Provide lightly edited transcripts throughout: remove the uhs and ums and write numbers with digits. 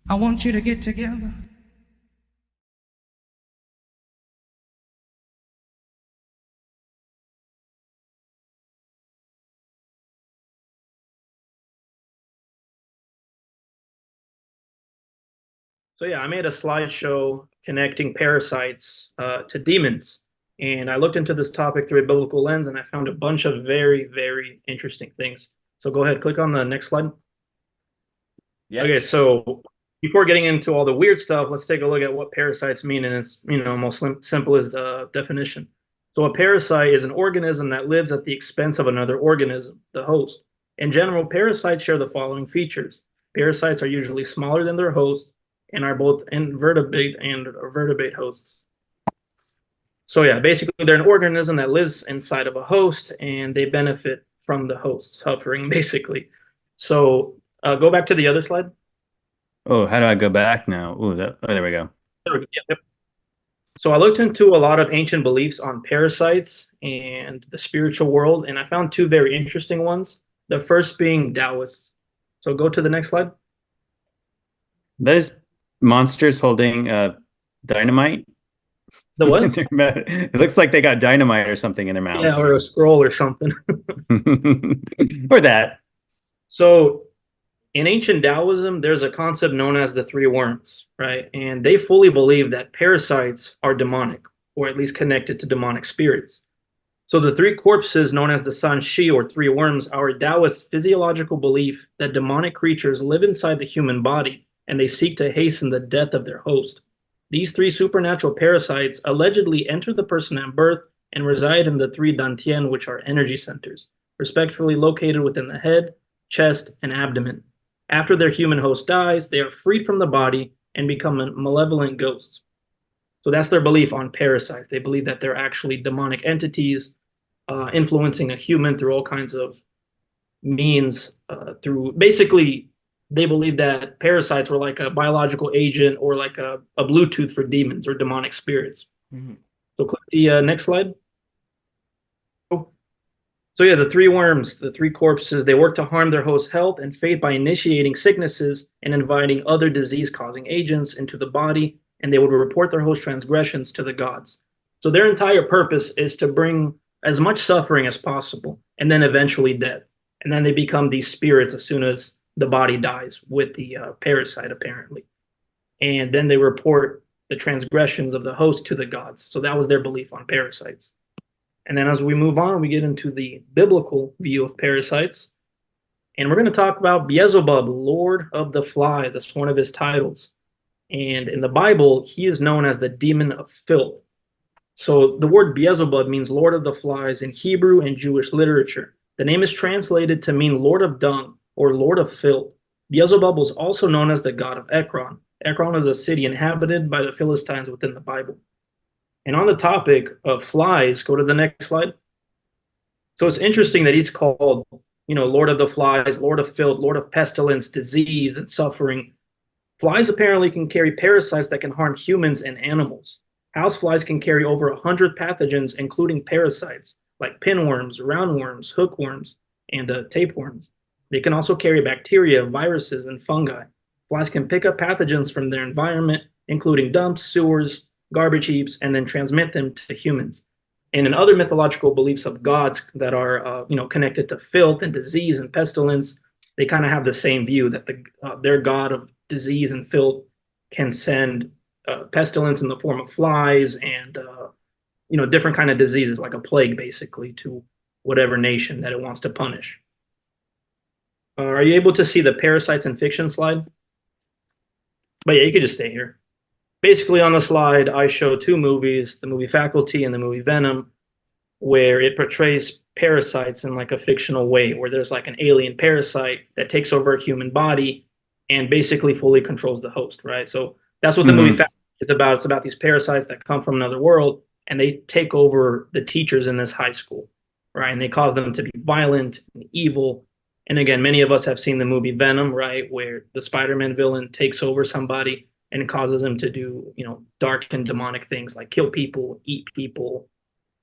I want you to get together. So yeah, I made a slideshow connecting parasites to demons, and I looked into this topic through a biblical lens, and I found a bunch of very, very interesting things. So go ahead, click on the next slide. Yeah. Okay, so before getting into all the weird stuff, let's take a look at what parasites mean in its most simplest definition. So a parasite is an organism that lives at the expense of another organism, the host. In general, parasites share the following features. Parasites are usually smaller than their host and are both invertebrate and vertebrate hosts. So yeah, basically they're an organism that lives inside of a host and they benefit from the host suffering, basically. So go back to the other slide. Oh, how do I go back now? There we go. There we go. Yep. So I looked into a lot of ancient beliefs on parasites and the spiritual world, and I found two very interesting ones. The first being Taoists. So go to the next slide. Those monsters holding dynamite. The what? It looks like they got dynamite or something in their Yeah, mouths. or a scroll or something. Or that. So in ancient Taoism, there's a concept known as the three worms, right? And they fully believe that parasites are demonic, or at least connected to demonic spirits. So the three corpses, known as the San Shi or three worms, are a Taoist physiological belief that demonic creatures live inside the human body and they seek to hasten the death of their host. These three supernatural parasites allegedly enter the person at birth and reside in the three dantian, which are energy centers, respectively located within the head, chest, and abdomen. After their human host dies, they are freed from the body and become malevolent ghosts. So that's their belief on parasites. They believe that they're actually demonic entities influencing a human through all kinds of means. Through basically, they believe that parasites were like a biological agent or like a Bluetooth for demons or demonic spirits. Mhm. So click the next slide. Oh. So yeah, the three worms, the three corpses, they work to harm their host's health and fate by initiating sicknesses and inviting other disease-causing agents into the body, and they would report their host transgressions to the gods. So their entire purpose is to bring as much suffering as possible, and then eventually death. And then they become these spirits as soon as the body dies with the parasite, apparently. And then they report the transgressions of the host to the gods. So that was their belief on parasites. And then as we move on, we get into the biblical view of parasites. And we're going to talk about Beelzebub, Lord of the Fly. That's one of his titles. And in the Bible, he is known as the demon of filth. So the word Beelzebub means Lord of the Flies in Hebrew and Jewish literature. The name is translated to mean Lord of Dung or Lord of Filth. Beelzebub was also known as the god of Ekron. Ekron is a city inhabited by the Philistines within the Bible. And on the topic of flies, go to the next slide. So it's interesting that he's called, Lord of the Flies, Lord of Filth, Lord of Pestilence, disease, and suffering. Flies apparently can carry parasites that can harm humans and animals. Houseflies can carry over 100 pathogens, including parasites like pinworms, roundworms, hookworms, and tapeworms. They can also carry bacteria, viruses, and fungi. Flies can pick up pathogens from their environment, including dumps, sewers, garbage heaps, and then transmit them to humans. And in other mythological beliefs of gods that are, connected to filth and disease and pestilence, they kind of have the same view that their god of disease and filth can send pestilence in the form of flies and different kind of diseases like a plague basically to whatever nation that it wants to punish. Are you able to see the parasites in fiction slide? But yeah, you could just stay here. Basically, on the slide, I show two movies, the movie Faculty and the movie Venom, where it portrays parasites in like a fictional way, where there's like an alien parasite that takes over a human body and basically fully controls the host, right? So that's what the movie Mhm. is about. It's about these parasites that come from another world and they take over the teachers in this high school, right? And they cause them to be violent and evil. And again, many of us have seen the movie Venom, right, where the Spider-Man villain takes over somebody and causes them to do, dark and demonic things like kill people, eat people,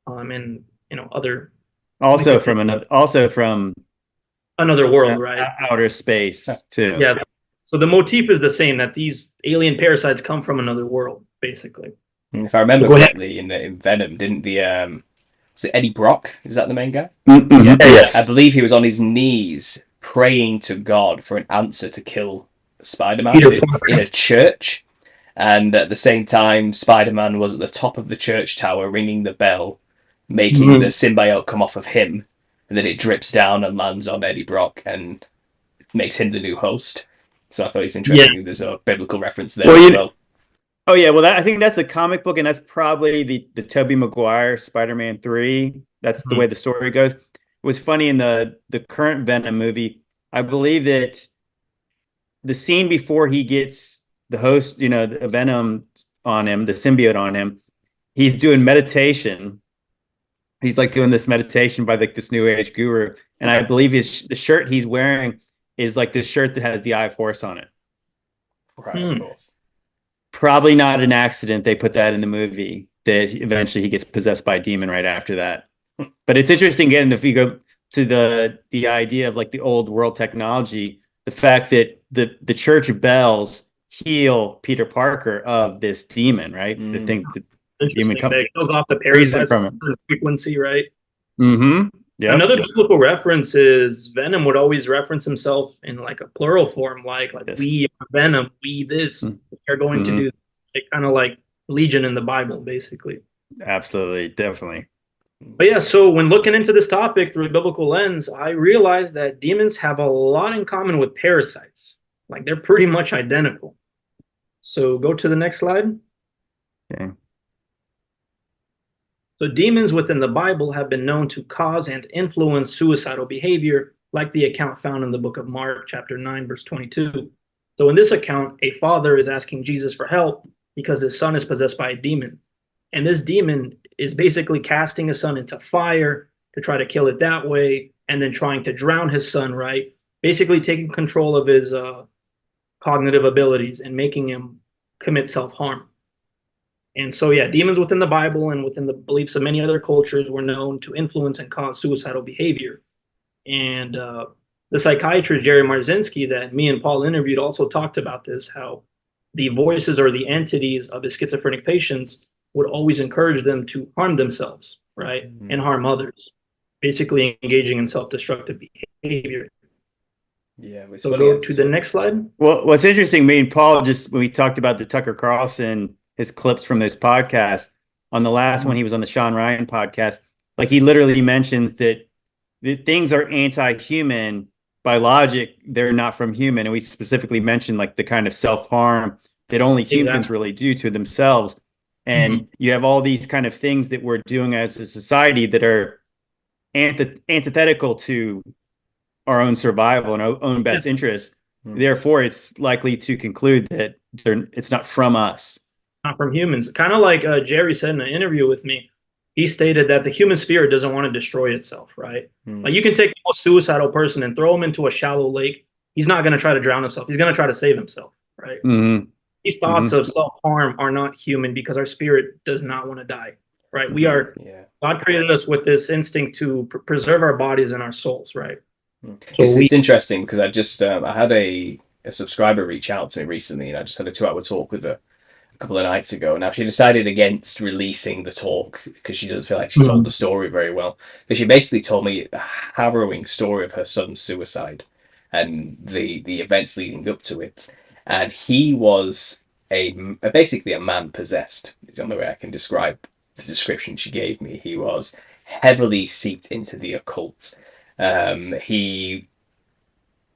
and other wicked things. Also from Another world, right? outer space too. Yeah, So the motif is the same, that these alien parasites come from another world, basically. And if I remember Go ahead. correctly, in Venom, didn't the was it Eddie Brock? Is that the main guy? Mm-hmm. Yeah, I Yes. believe he was on his knees praying to God for an answer to kill Spider-Man Peter in a church. And at the same time, Spider-Man was at the top of the church tower ringing the bell, making the symbiote come off of him. And then it drips down and lands on Eddie Brock and makes him the new host. So I thought it's interesting. Yeah. There's a biblical reference there Well, as well. Oh yeah, well I think that's the comic book, and that's probably the Tobey Maguire Spider-Man 3. That's the way the story goes. It was funny in the current Venom movie. I believe that the scene before he gets the host, the Venom on him, the symbiote on him, he's doing meditation. He's like doing this meditation by like this new age guru, and I believe the shirt he's wearing is like this shirt that has the Eye of Horus on it. Right, of course. Probably not an accident they put that in the movie, that eventually he gets possessed by a demon right after that. But it's interesting, again, if you go to the idea of like the old world technology, the fact that the church bells heal Peter Parker of this demon, right? The thing that Interesting. That kills off the parasites from frequency, right? Mm-hmm. Yeah. Another biblical reference is Venom would always reference himself in like a plural form, like Yes. we are Venom, we this, we are going to do, like, kind of like Legion in the Bible, basically. Absolutely, definitely. But yeah, so when looking into this topic through a biblical lens, I realized that demons have a lot in common with parasites. Like they're pretty much identical. So go to the next slide. Okay. So demons within the Bible have been known to cause and influence suicidal behavior, like the account found in the book of Mark, chapter 9, verse 22. So in this account, a father is asking Jesus for help because his son is possessed by a demon. And this demon is basically casting his son into fire to try to kill it that way, and then trying to drown his son, right? Basically taking control of his cognitive abilities and making him commit self-harm. And so, yeah, demons within the Bible and within the beliefs of many other cultures were known to influence and cause suicidal behavior. And the psychiatrist Jerry Marzinski that me and Paul interviewed also talked about this, how the voices or the entities of his schizophrenic patients would always encourage them to harm themselves, right? And harm others, basically engaging in self-destructive behavior. Yeah. So go to the next slide. Well, what's interesting, me and Paul, just when we talked about the Tucker Carlson, his clips from those podcasts, on the last one, he was on the Sean Ryan podcast, like he literally mentions that the things are anti-human by logic. They're not from human. And we specifically mentioned like the kind of self-harm that only humans really do to themselves. And you have all these kind of things that we're doing as a society that are antithetical to our own survival and our own best interests. Therefore, it's likely to conclude that it's not from us. Not from humans. Kind of like Jerry said in an interview with me, he stated that the human spirit doesn't want to destroy itself, right? Like you can take a most suicidal person and throw him into a shallow lake. He's not going to try to drown himself. He's going to try to save himself, right? These thoughts of self-harm are not human because our spirit does not want to die, right? We are, God created us with this instinct to preserve our bodies and our souls, right? So it's interesting because I had a subscriber reach out to me recently, and I just had a 2-hour talk with her a couple of nights ago. Now she decided against releasing the talk because she doesn't feel like she told the story very well. But she basically told me a harrowing story of her son's suicide and the events leading up to it. And he was basically a man possessed. Is the only way I can describe the description she gave me. He was heavily seeped into the occult. He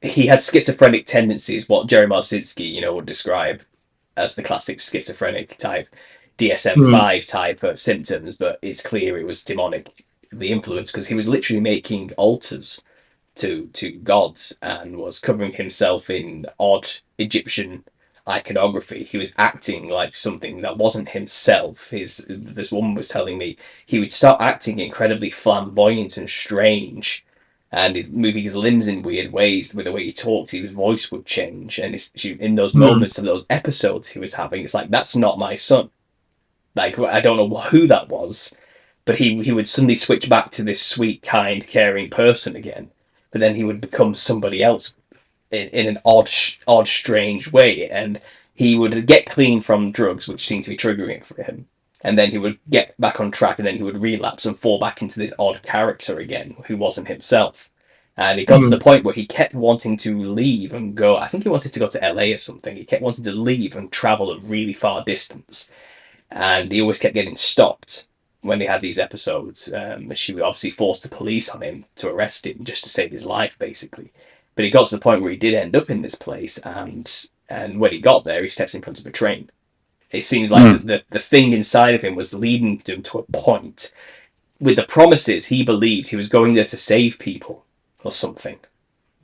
had schizophrenic tendencies, what Jerry Marzinski, would describe as the classic schizophrenic type, DSM-5 type of symptoms, but it's clear it was demonic, the influence, because he was literally making altars to gods and was covering himself in odd Egyptian iconography. He was acting like something that wasn't himself. This woman was telling me he would start acting incredibly flamboyant and strange, and moving his limbs in weird ways. With the way he talked, his voice would change, and in those moments of those episodes he was having, it's like, that's not my son. Like, I don't know who that was, but he would suddenly switch back to this sweet, kind, caring person again, but then he would become somebody else in an odd, strange way, and he would get clean from drugs, which seemed to be triggering for him, and then he would get back on track, and then he would relapse and fall back into this odd character again, who wasn't himself. And it got to the point where he kept wanting to leave and go. I think he wanted to go to LA or something. He kept wanting to leave and travel a really far distance, and he always kept getting stopped when they had these episodes. She obviously forced the police on him to arrest him just to save his life, basically. But he got to the point where he did end up in this place, and when he got there, he steps in front of a train. It seems like the thing inside of him was leading him to a point with the promises he believed he was going there to save people or something.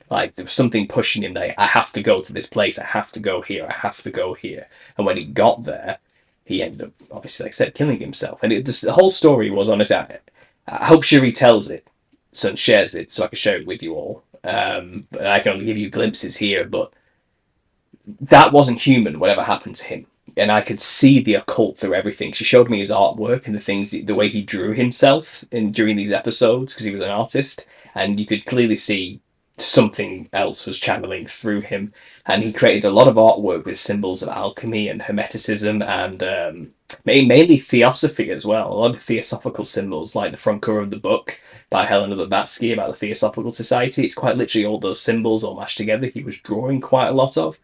Like there was something pushing him that I have to go to this place, I have to go here, I have to go here. And when he got there, he ended up, obviously, like I said, killing himself. And the whole story was, honestly, I hope she retells it and shares it so I can share it with you all. But I can only give you glimpses here, but that wasn't human, whatever happened to him. And I could see the occult through everything. She showed me his artwork and the way he drew himself during these episodes, because he was an artist, and you could clearly see something else was channeling through him. And he created a lot of artwork with symbols of alchemy and hermeticism, and mainly theosophy as well. A lot of theosophical symbols, like the front cover of the book by Helena Blavatsky about the Theosophical Society. It's quite literally all those symbols all mashed together. He was drawing quite a lot of.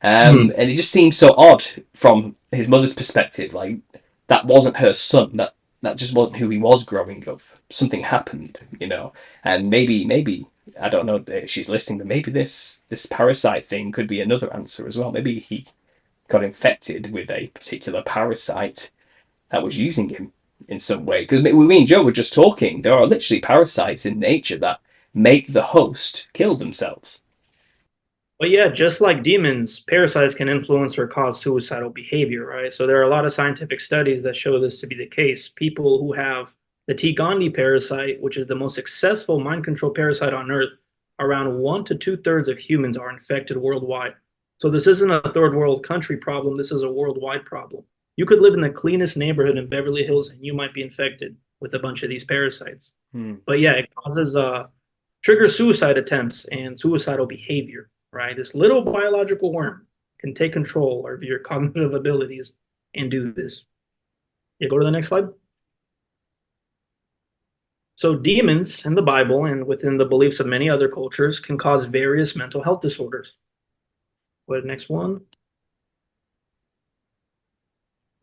And it just seemed so odd from his mother's perspective. Like, that wasn't her son. That just wasn't who he was growing up. Something happened, And maybe I don't know if she's listening, but maybe this parasite thing could be another answer as well. Maybe he got infected with a particular parasite that was using him in some way. Because me and Joe were just talking. There are literally parasites in nature that make the host kill themselves. But yeah, just like demons, parasites can influence or cause suicidal behavior, right? So there are a lot of scientific studies that show this to be the case. People who have the T. gondii parasite, which is the most successful mind control parasite on Earth, around 1 to 2/3 of humans are infected worldwide. So this isn't a third world country problem. This is a worldwide problem. You could live in the cleanest neighborhood in Beverly Hills and you might be infected with a bunch of these parasites. But yeah, it causes triggers suicide attempts and suicidal behavior. Right, this little biological worm can take control of your cognitive abilities and do this. Yeah, go to the next slide. So demons in the Bible and within the beliefs of many other cultures can cause various mental health disorders. Go to the next one.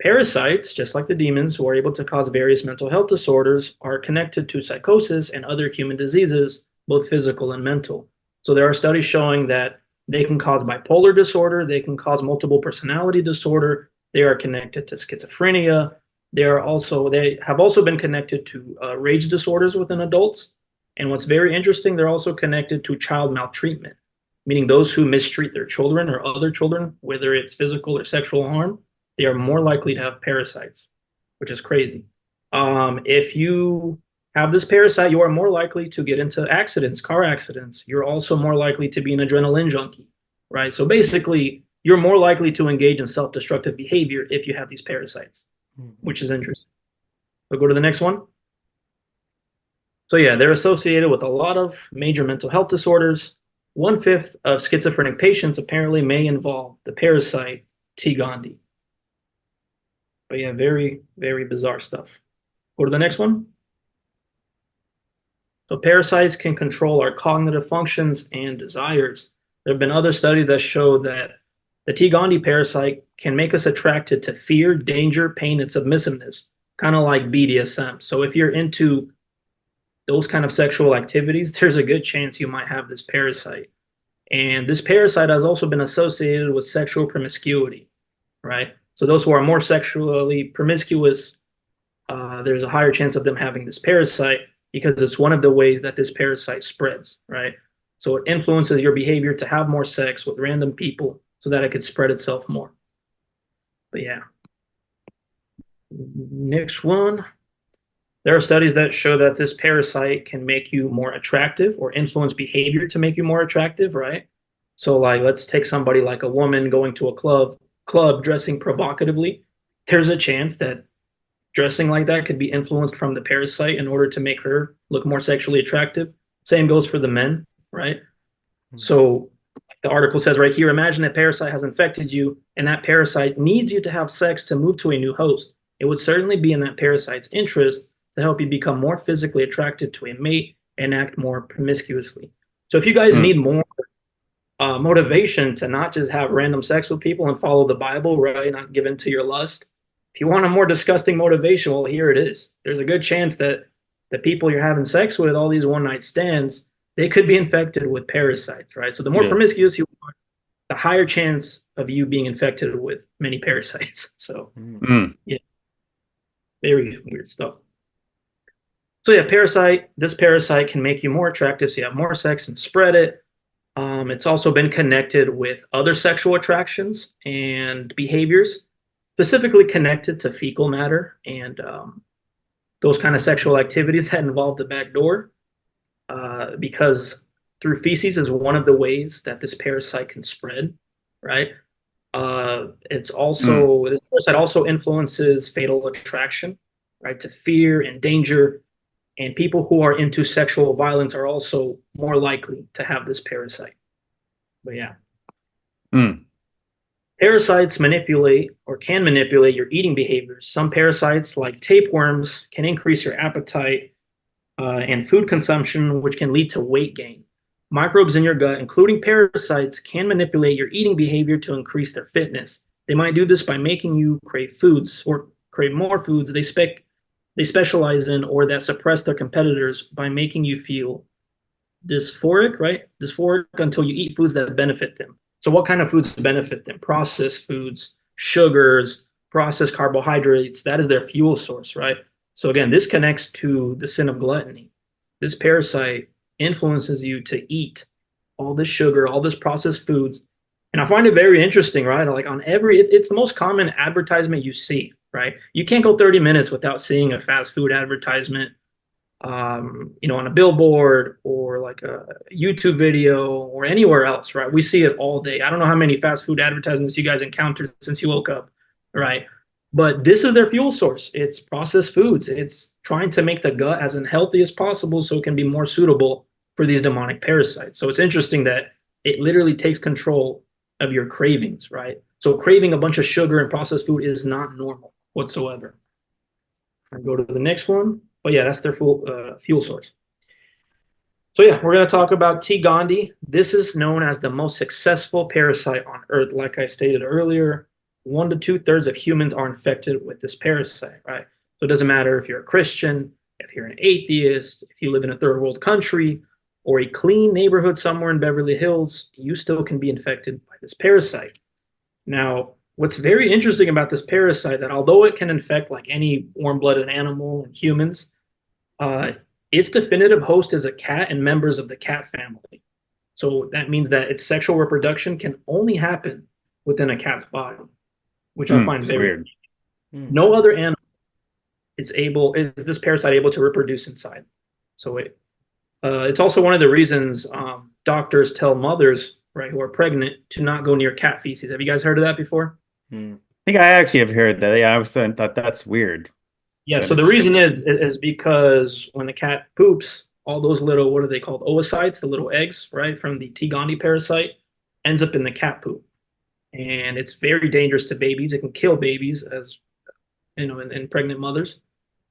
Parasites, just like the demons who are able to cause various mental health disorders, are connected to psychosis and other human diseases, both physical and mental. So there are studies showing that they can cause bipolar disorder, they can cause multiple personality disorder, they are connected to schizophrenia, they have also been connected to rage disorders within adults. And what's very interesting, they're also connected to child maltreatment, meaning those who mistreat their children or other children, whether it's physical or sexual harm, they are more likely to have parasites, which is crazy. If you have this parasite, you are more likely to get into accidents, car accidents. You're also more likely to be an adrenaline junkie, right? So basically, you're more likely to engage in self-destructive behavior if you have these parasites, which is interesting. So go to the next one. So yeah, they're associated with a lot of major mental health disorders. 1/5 of schizophrenic patients apparently may involve the parasite T. gondii. But yeah, very, very bizarre stuff. Go to the next one. So parasites can control our cognitive functions and desires. There have been other studies that show that the T. gondii parasite can make us attracted to fear, danger, pain, and submissiveness, kind of like BDSM. So if you're into those kind of sexual activities, there's a good chance you might have this parasite. And this parasite has also been associated with sexual promiscuity, right? So those who are more sexually promiscuous, there's a higher chance of them having this parasite, because it's one of the ways that this parasite spreads, right? So it influences your behavior to have more sex with random people so that it could spread itself more. But yeah. Next one. There are studies that show that this parasite can make you more attractive or influence behavior to make you more attractive, right? So like, let's take somebody like a woman going to a club dressing provocatively. There's a chance that dressing like that could be influenced from the parasite in order to make her look more sexually attractive. Same goes for the men, right? So The article says right here, imagine a parasite has infected you, and that parasite needs you to have sex to move to a new host. It would certainly be in that parasite's interest to help you become more physically attracted to a mate and act more promiscuously. So if you guys need more motivation to not just have random sex with people and follow the Bible, right, not give in to your lust, if you want a more disgusting motivation, well, here it is. There's a good chance that the people you're having sex with, all these one-night stands, they could be infected with parasites, right? So the more promiscuous you are, the higher chance of you being infected with many parasites. So, yeah, very weird stuff. So yeah, this parasite can make you more attractive, so you have more sex and spread it. It's also been connected with other sexual attractions and behaviors, specifically connected to fecal matter and those kind of sexual activities that involve the back door, because through feces is one of the ways that this parasite can spread, right? It's also, this parasite also influences fatal attraction, right, to fear and danger. And people who are into sexual violence are also more likely to have this parasite. But yeah. Parasites manipulate or can manipulate your eating behaviors. Some parasites, like tapeworms, can increase your appetite and food consumption, which can lead to weight gain. Microbes in your gut, including parasites, can manipulate your eating behavior to increase their fitness. They might do this by making you crave foods or crave more foods they specialize in or that suppress their competitors by making you feel dysphoric, right? Dysphoric until you eat foods that benefit them. So what kind of foods benefit them? Processed foods, sugars, processed carbohydrates, that is their fuel source, right? So again, this connects to the sin of gluttony. This parasite influences you to eat all this sugar, all this processed foods. And I find it very interesting, right? Like on it's the most common advertisement you see, right? You can't go 30 minutes without seeing a fast food advertisement, on a billboard or like a YouTube video or anywhere else, right? We see it all day. I don't know how many fast food advertisements you guys encountered since you woke up, right? But this is their fuel source. It's processed foods. It's trying to make the gut as unhealthy as possible so it can be more suitable for these demonic parasites. So it's interesting that it literally takes control of your cravings, right? So craving a bunch of sugar and processed food is not normal whatsoever. I'll go to the next one. But yeah, that's their fuel source. So yeah, we're going to talk about T. gondii. This is known as the most successful parasite on Earth. Like I stated earlier, 1 to 2/3 of humans are infected with this parasite, right? So it doesn't matter if you're a Christian, if you're an atheist, if you live in a third world country, or a clean neighborhood somewhere in Beverly Hills, you still can be infected by this parasite. Now, what's very interesting about this parasite, that although it can infect like any warm-blooded animal and humans, its definitive host is a cat and members of the cat family. So that means that its sexual reproduction can only happen within a cat's body, which I find very weird. No other animal is this parasite able to reproduce inside. So it's also one of the reasons doctors tell mothers, right, who are pregnant to not go near cat feces. Have you guys heard of that before? I think I actually have heard that. Yeah, I thought that's weird. Yeah, so the reason is because when the cat poops, all those little, what are they called? Oocytes, the little eggs, right, from the T. gondii parasite, ends up in the cat poop. And it's very dangerous to babies. It can kill babies, as and pregnant mothers.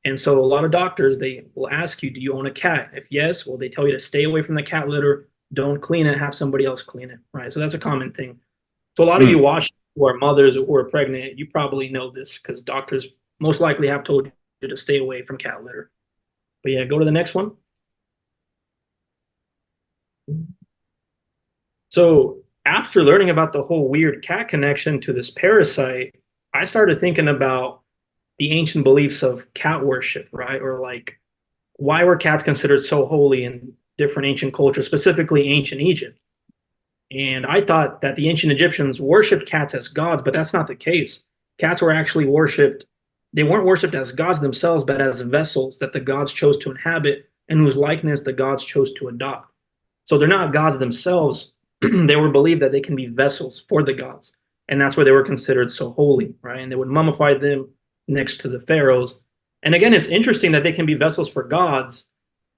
And so a lot of doctors, they will ask you, do you own a cat? If yes, well, they tell you to stay away from the cat litter, don't clean it, have somebody else clean it, right? So that's a common thing. So a lot of you watching who are mothers who are pregnant, you probably know this because doctors most likely have told you to stay away from cat litter. But yeah, go to the next one. So after learning about the whole weird cat connection to this parasite, I started thinking about the ancient beliefs of cat worship, right? Or like, why were cats considered so holy in different ancient cultures, specifically ancient Egypt? And I thought that the ancient Egyptians worshipped cats as gods, but that's not the case. Cats were actually worshipped. They weren't worshipped as gods themselves, but as vessels that the gods chose to inhabit and whose likeness the gods chose to adopt. So they're not gods themselves. They were believed that they can be vessels for the gods. And that's why they were considered so holy, right? And they would mummify them next to the pharaohs. And again, it's interesting that they can be vessels for gods,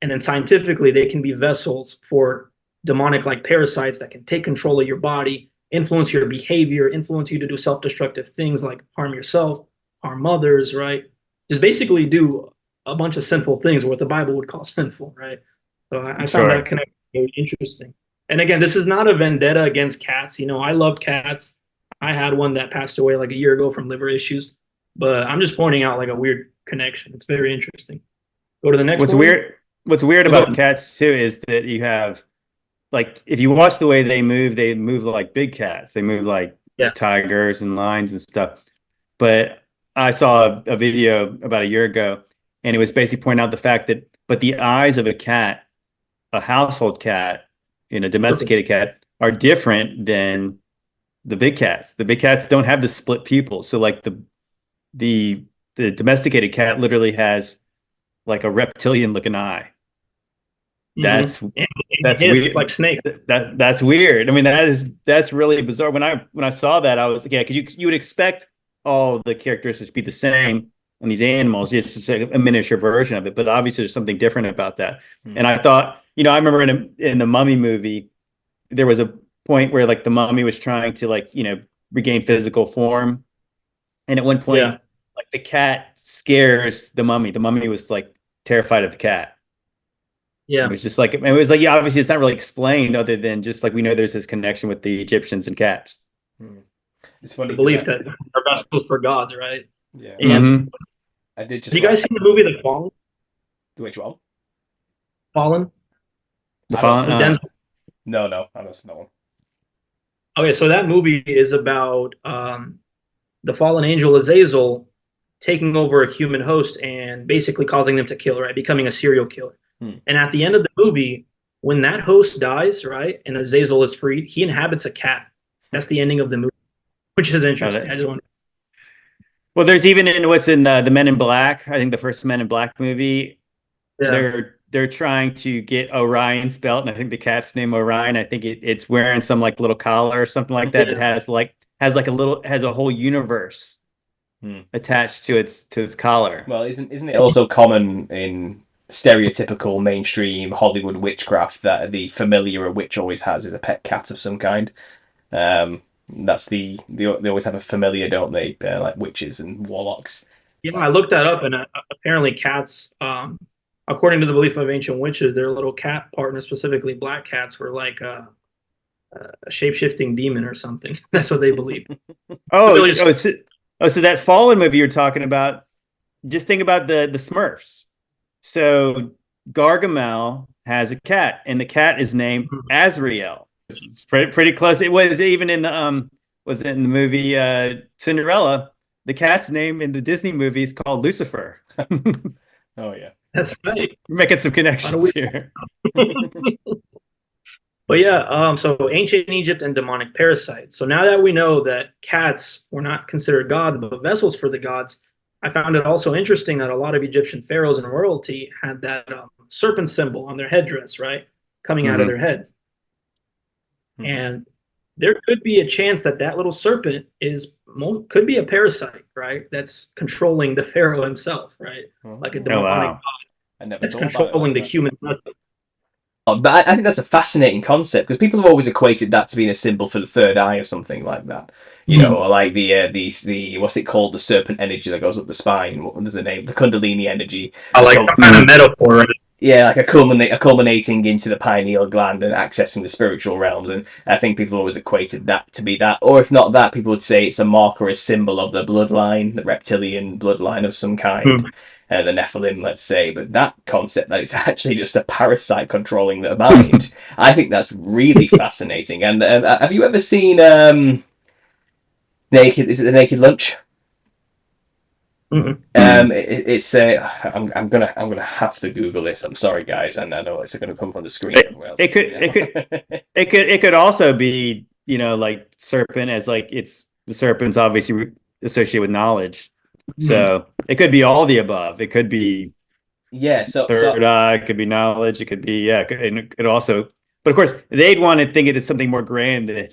and then scientifically they can be vessels for demonic like parasites that can take control of your body, influence your behavior, influence you to do self-destructive things like harm yourself, harm others, right? Just basically do a bunch of sinful things, what the Bible would call sinful, right? So I found that connection very interesting. And again, this is not a vendetta against cats. I loved cats. I had one that passed away like a year ago from liver issues, but I'm just pointing out like a weird connection. It's very interesting. Go to the next one. What's weird about cats too is that you have, like, if you watch the way they move like big cats. They move like tigers and lions and stuff. But I saw a video about a year ago, and it was basically pointing out the fact that, but the eyes of a cat, a household cat, domesticated cat, are different than the big cats. The big cats don't have the split pupils. So like the domesticated cat literally has like a reptilian looking eye. That's weird. Like snake. That's weird. I mean, that's really bizarre. When I saw that, I was like, yeah, because you would expect all the characteristics to be the same on these animals, just a miniature version of it. But obviously, there's something different about that. And I thought, I remember in the Mummy movie, there was a point where like the mummy was trying to like regain physical form, and at one point, like the cat scares the mummy. The mummy was like terrified of the cat. Yeah, it was just like obviously it's not really explained other than just like we know there's this connection with the Egyptians and cats. It's funny. The belief that are vessels for gods, right? Yeah. And I did just. Have you guys seen the movie The Fallen? Which one? Fallen. The Fallen. No, I don't know one. Okay, so that movie is about the fallen angel Azazel taking over a human host and basically causing them to kill, right? Becoming a serial killer. And at the end of the movie, when that host dies, right, and Azazel is freed, he inhabits a cat. That's the ending of the movie, which is interesting. I just want. Well, there's even what's in the Men in Black. I think the first Men in Black movie. Yeah. They're trying to get Orion's belt, and I think the cat's name Orion. I think it's wearing some like little collar or something like that that has a whole universe attached to its collar. Well, isn't it also common in stereotypical mainstream Hollywood witchcraft that the familiar a witch always has is a pet cat of some kind? That's they always have a familiar, don't they? Like witches and warlocks. Yeah, I looked that up, and apparently cats. According to the belief of ancient witches, their little cat partner, specifically black cats, were like a shape-shifting demon or something. That's what they believe. So that Fallen movie you're talking about, just think about the Smurfs. So Gargamel has a cat, and the cat is named Azrael. It's pretty close. It was even in the movie Cinderella. The cat's name in the Disney movie is called Lucifer. Oh yeah. That's right. We're making some connections here. But yeah, so ancient Egypt and demonic parasites. So now that we know that cats were not considered gods, but vessels for the gods, I found it also interesting that a lot of Egyptian pharaohs and royalty had that serpent symbol on their headdress, right? Coming out of their head. And there could be a chance that little serpent could be a parasite, right? That's controlling the pharaoh himself, right? Like a demonic god. I never that's thought controlling about the human. But I think that's a fascinating concept because people have always equated that to being a symbol for the third eye or something like that, or like the what's it called, the serpent energy that goes up the spine. What was the name? The Kundalini energy. I like that kind of metaphor, right? Yeah, like a culminating into the pineal gland and accessing the spiritual realms, and I think people always equated that to be that, or if not that, people would say it's a marker, a symbol of the bloodline, the reptilian bloodline of some kind. The Nephilim, let's say, but that concept that it's actually just a parasite controlling their mind, I think that's really fascinating. And have you ever seen Naked? Is it the Naked Lunch? It's I'm gonna have to Google this. I'm sorry, guys, and I know it's going to come from the screen. It could also be like serpent, as like it's the serpent's obviously associated with knowledge. So it could be all the above. It could be third eye. It could be knowledge. It could be it could also. But of course, they'd want to think it is something more grand than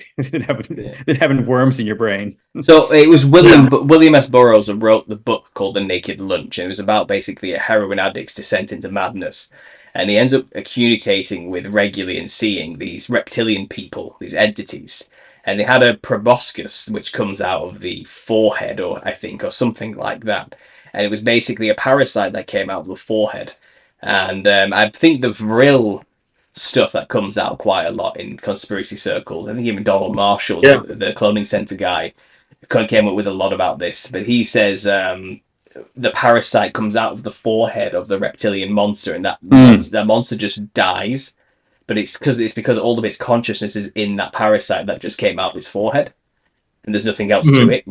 having worms in your brain. So it was William S. Burroughs who wrote the book called The Naked Lunch, and it was about basically a heroin addict's descent into madness. and he ends up communicating with regularly and seeing these reptilian people, these entities. And they had a proboscis which comes out of the forehead, or I think, or something like that. And it was basically a parasite that came out of the forehead. And I think the real stuff that comes out quite a lot in conspiracy circles. I think even Donald Marshall, the cloning center guy, came up with a lot about this. But he says the parasite comes out of the forehead of the reptilian monster, and that monster just dies. But it's because all of its consciousness is in that parasite that just came out of its forehead, and there's nothing else to it,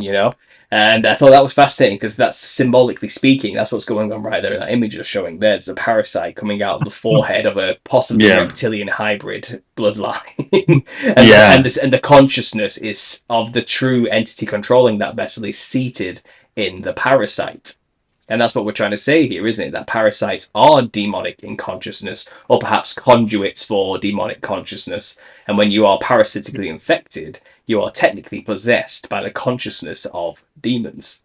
And I thought that was fascinating because that's symbolically speaking, that's what's going on right there. That image you're showing there, there's a parasite coming out of the forehead of a possibly reptilian hybrid bloodline, and the consciousness is of the true entity controlling that vessel is seated in the parasite. And that's what we're trying to say here, isn't it? That parasites are demonic in consciousness, or perhaps conduits for demonic consciousness. And when you are parasitically infected, you are technically possessed by the consciousness of demons.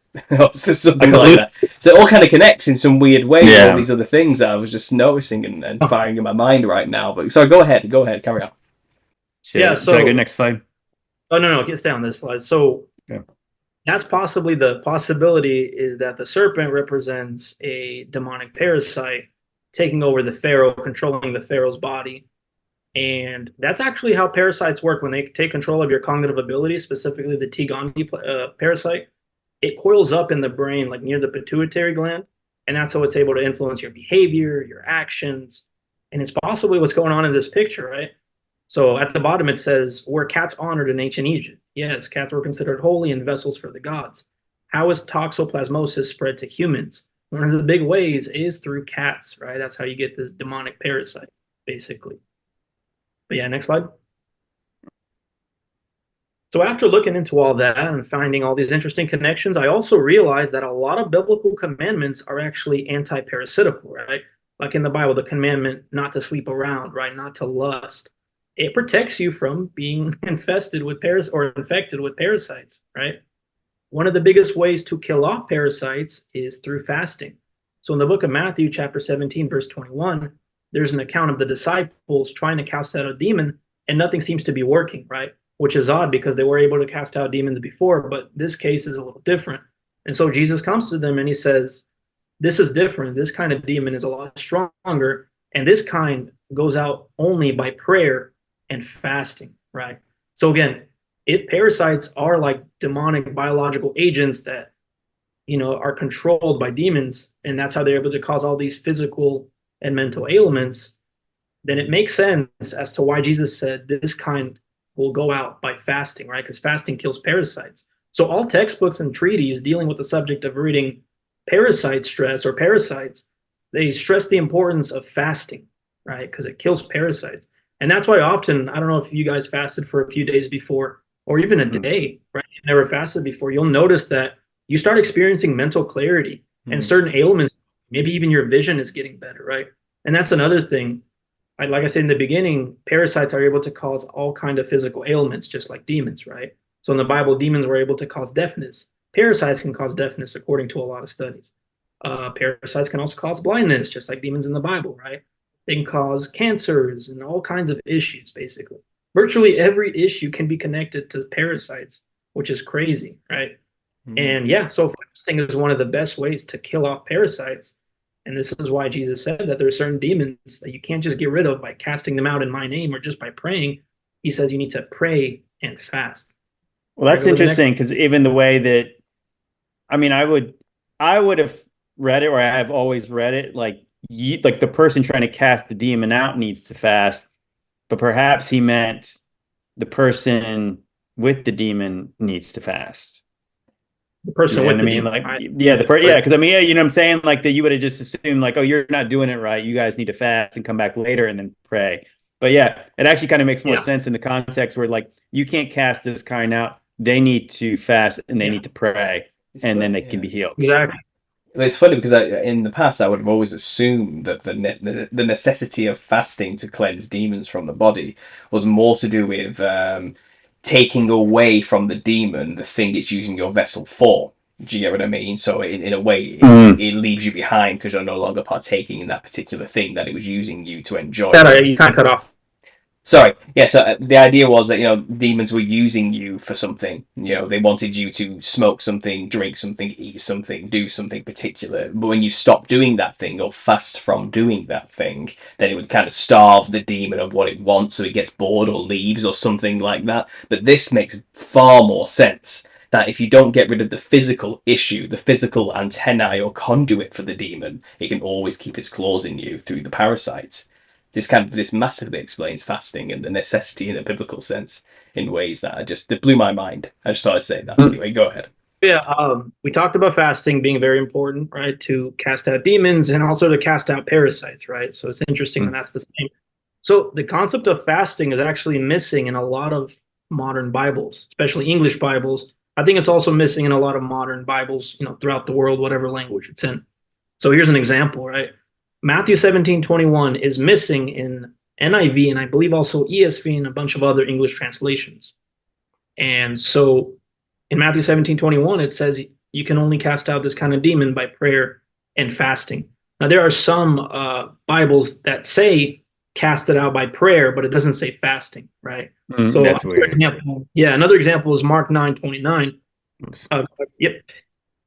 Something like that. So it all kind of connects in some weird way with all these other things that I was just noticing and firing in my mind right now. But sorry, go ahead, carry on. Should I go next slide? Oh, no, stay on this slide. So that's possibly the possibility, is that the serpent represents a demonic parasite taking over the pharaoh, controlling the pharaoh's body. And that's actually how parasites work. When they take control of your cognitive ability, specifically the T. gondii parasite, it coils up in the brain, like near the pituitary gland. And that's how it's able to influence your behavior, your actions. And it's possibly what's going on in this picture, right? So at the bottom, it says, were cats honored in ancient Egypt? Yes, cats were considered holy and vessels for the gods. How is toxoplasmosis spread to humans? One of the big ways is through cats, right? That's how you get this demonic parasite, basically. But yeah, next slide. So after looking into all that and finding all these interesting connections, I also realized that a lot of biblical commandments are actually anti-parasitical, right? Like in the Bible, the commandment not to sleep around, right? Not to lust. It protects you from being infested with infected with parasites, right? One of the biggest ways to kill off parasites is through fasting. So in the book of Matthew, chapter 17, verse 21, there's an account of the disciples trying to cast out a demon, and nothing seems to be working, right? Which is odd because they were able to cast out demons before, but this case is a little different. And so Jesus comes to them and he says, this is different. This kind of demon is a lot stronger, and this kind goes out only by prayer and fasting, right? So again, if parasites are like demonic biological agents that, are controlled by demons, and that's how they're able to cause all these physical and mental ailments, then it makes sense as to why Jesus said this kind will go out by fasting, right? Because fasting kills parasites. So all textbooks and treaties dealing with the subject of reading parasite stress or parasites, they stress the importance of fasting, right? Because it kills parasites. And that's why often, I don't know if you guys fasted for a few days before, or even a day, right? You've never fasted before. You'll notice that you start experiencing mental clarity and certain ailments, maybe even your vision is getting better, right? And that's another thing. Like I said in the beginning, parasites are able to cause all kinds of physical ailments, just like demons, right? So in the Bible, demons were able to cause deafness. Parasites can cause deafness, according to a lot of studies. Parasites can also cause blindness, just like demons in the Bible, right? They can cause cancers and all kinds of issues, basically. Virtually every issue can be connected to parasites, which is crazy, right? And so fasting is one of the best ways to kill off parasites. And this is why Jesus said that there are certain demons that you can't just get rid of by casting them out in my name or just by praying. He says you need to pray and fast. Well, that's interesting because even the way that, I would have read it, or I have always read it, like the person trying to cast the demon out needs to fast, but perhaps he meant the person with the demon needs to fast. The person with the demon. Because you know what I'm saying? Like that you would have just assumed like, oh, you're not doing it right. You guys need to fast and come back later and then pray. But yeah, it actually kind of makes more sense in the context where like you can't cast this kind out. They need to fast and they need to pray, and then they can be healed. Exactly. It's funny because in the past I would have always assumed that the necessity of fasting to cleanse demons from the body was more to do with taking away from the demon the thing it's using your vessel for. Do you get what I mean? So in a way, it leaves you behind because you're no longer partaking in that particular thing that it was using you to enjoy. You kind of cut off. Sorry. Yeah, so the idea was that, demons were using you for something. They wanted you to smoke something, drink something, eat something, do something particular. But when you stop doing that thing or fast from doing that thing, then it would kind of starve the demon of what it wants, so it gets bored or leaves or something like that. But this makes far more sense. That if you don't get rid of the physical issue, the physical antennae or conduit for the demon, it can always keep its claws in you through the parasites. This massively explains fasting and the necessity in a biblical sense in ways that blew my mind. I just thought I'd say that. Anyway, go ahead. Yeah, we talked about fasting being very important, right, to cast out demons and also to cast out parasites, right? So it's interesting that that's the same. So the concept of fasting is actually missing in a lot of modern Bibles, especially English Bibles. I think it's also missing in a lot of modern Bibles, throughout the world, whatever language it's in. So here's an example, right? Matthew 17:21 is missing in NIV and I believe also ESV and a bunch of other English translations. And so in Matthew 17:21, it says you can only cast out this kind of demon by prayer and fasting. Now, there are some Bibles that say cast it out by prayer, but it doesn't say fasting, right? So that's weird. Another example is Mark 9:29.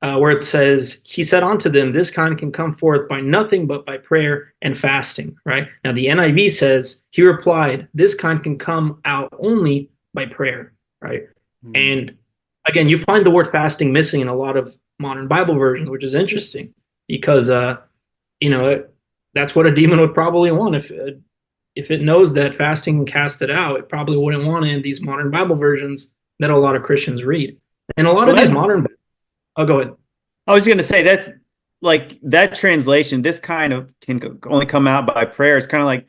Where it says, he said unto them, this kind can come forth by nothing but by prayer and fasting, right? Now, the NIV says, he replied, this kind can come out only by prayer, right? And again, you find the word fasting missing in a lot of modern Bible versions, which is interesting because, that's what a demon would probably want. If it knows that fasting can cast it out, it probably wouldn't want it in these modern Bible versions that a lot of Christians read. And a lot of these modern... Oh, go ahead. I was going to say that's like that translation. This kind of can only come out by prayer. It's kind of like,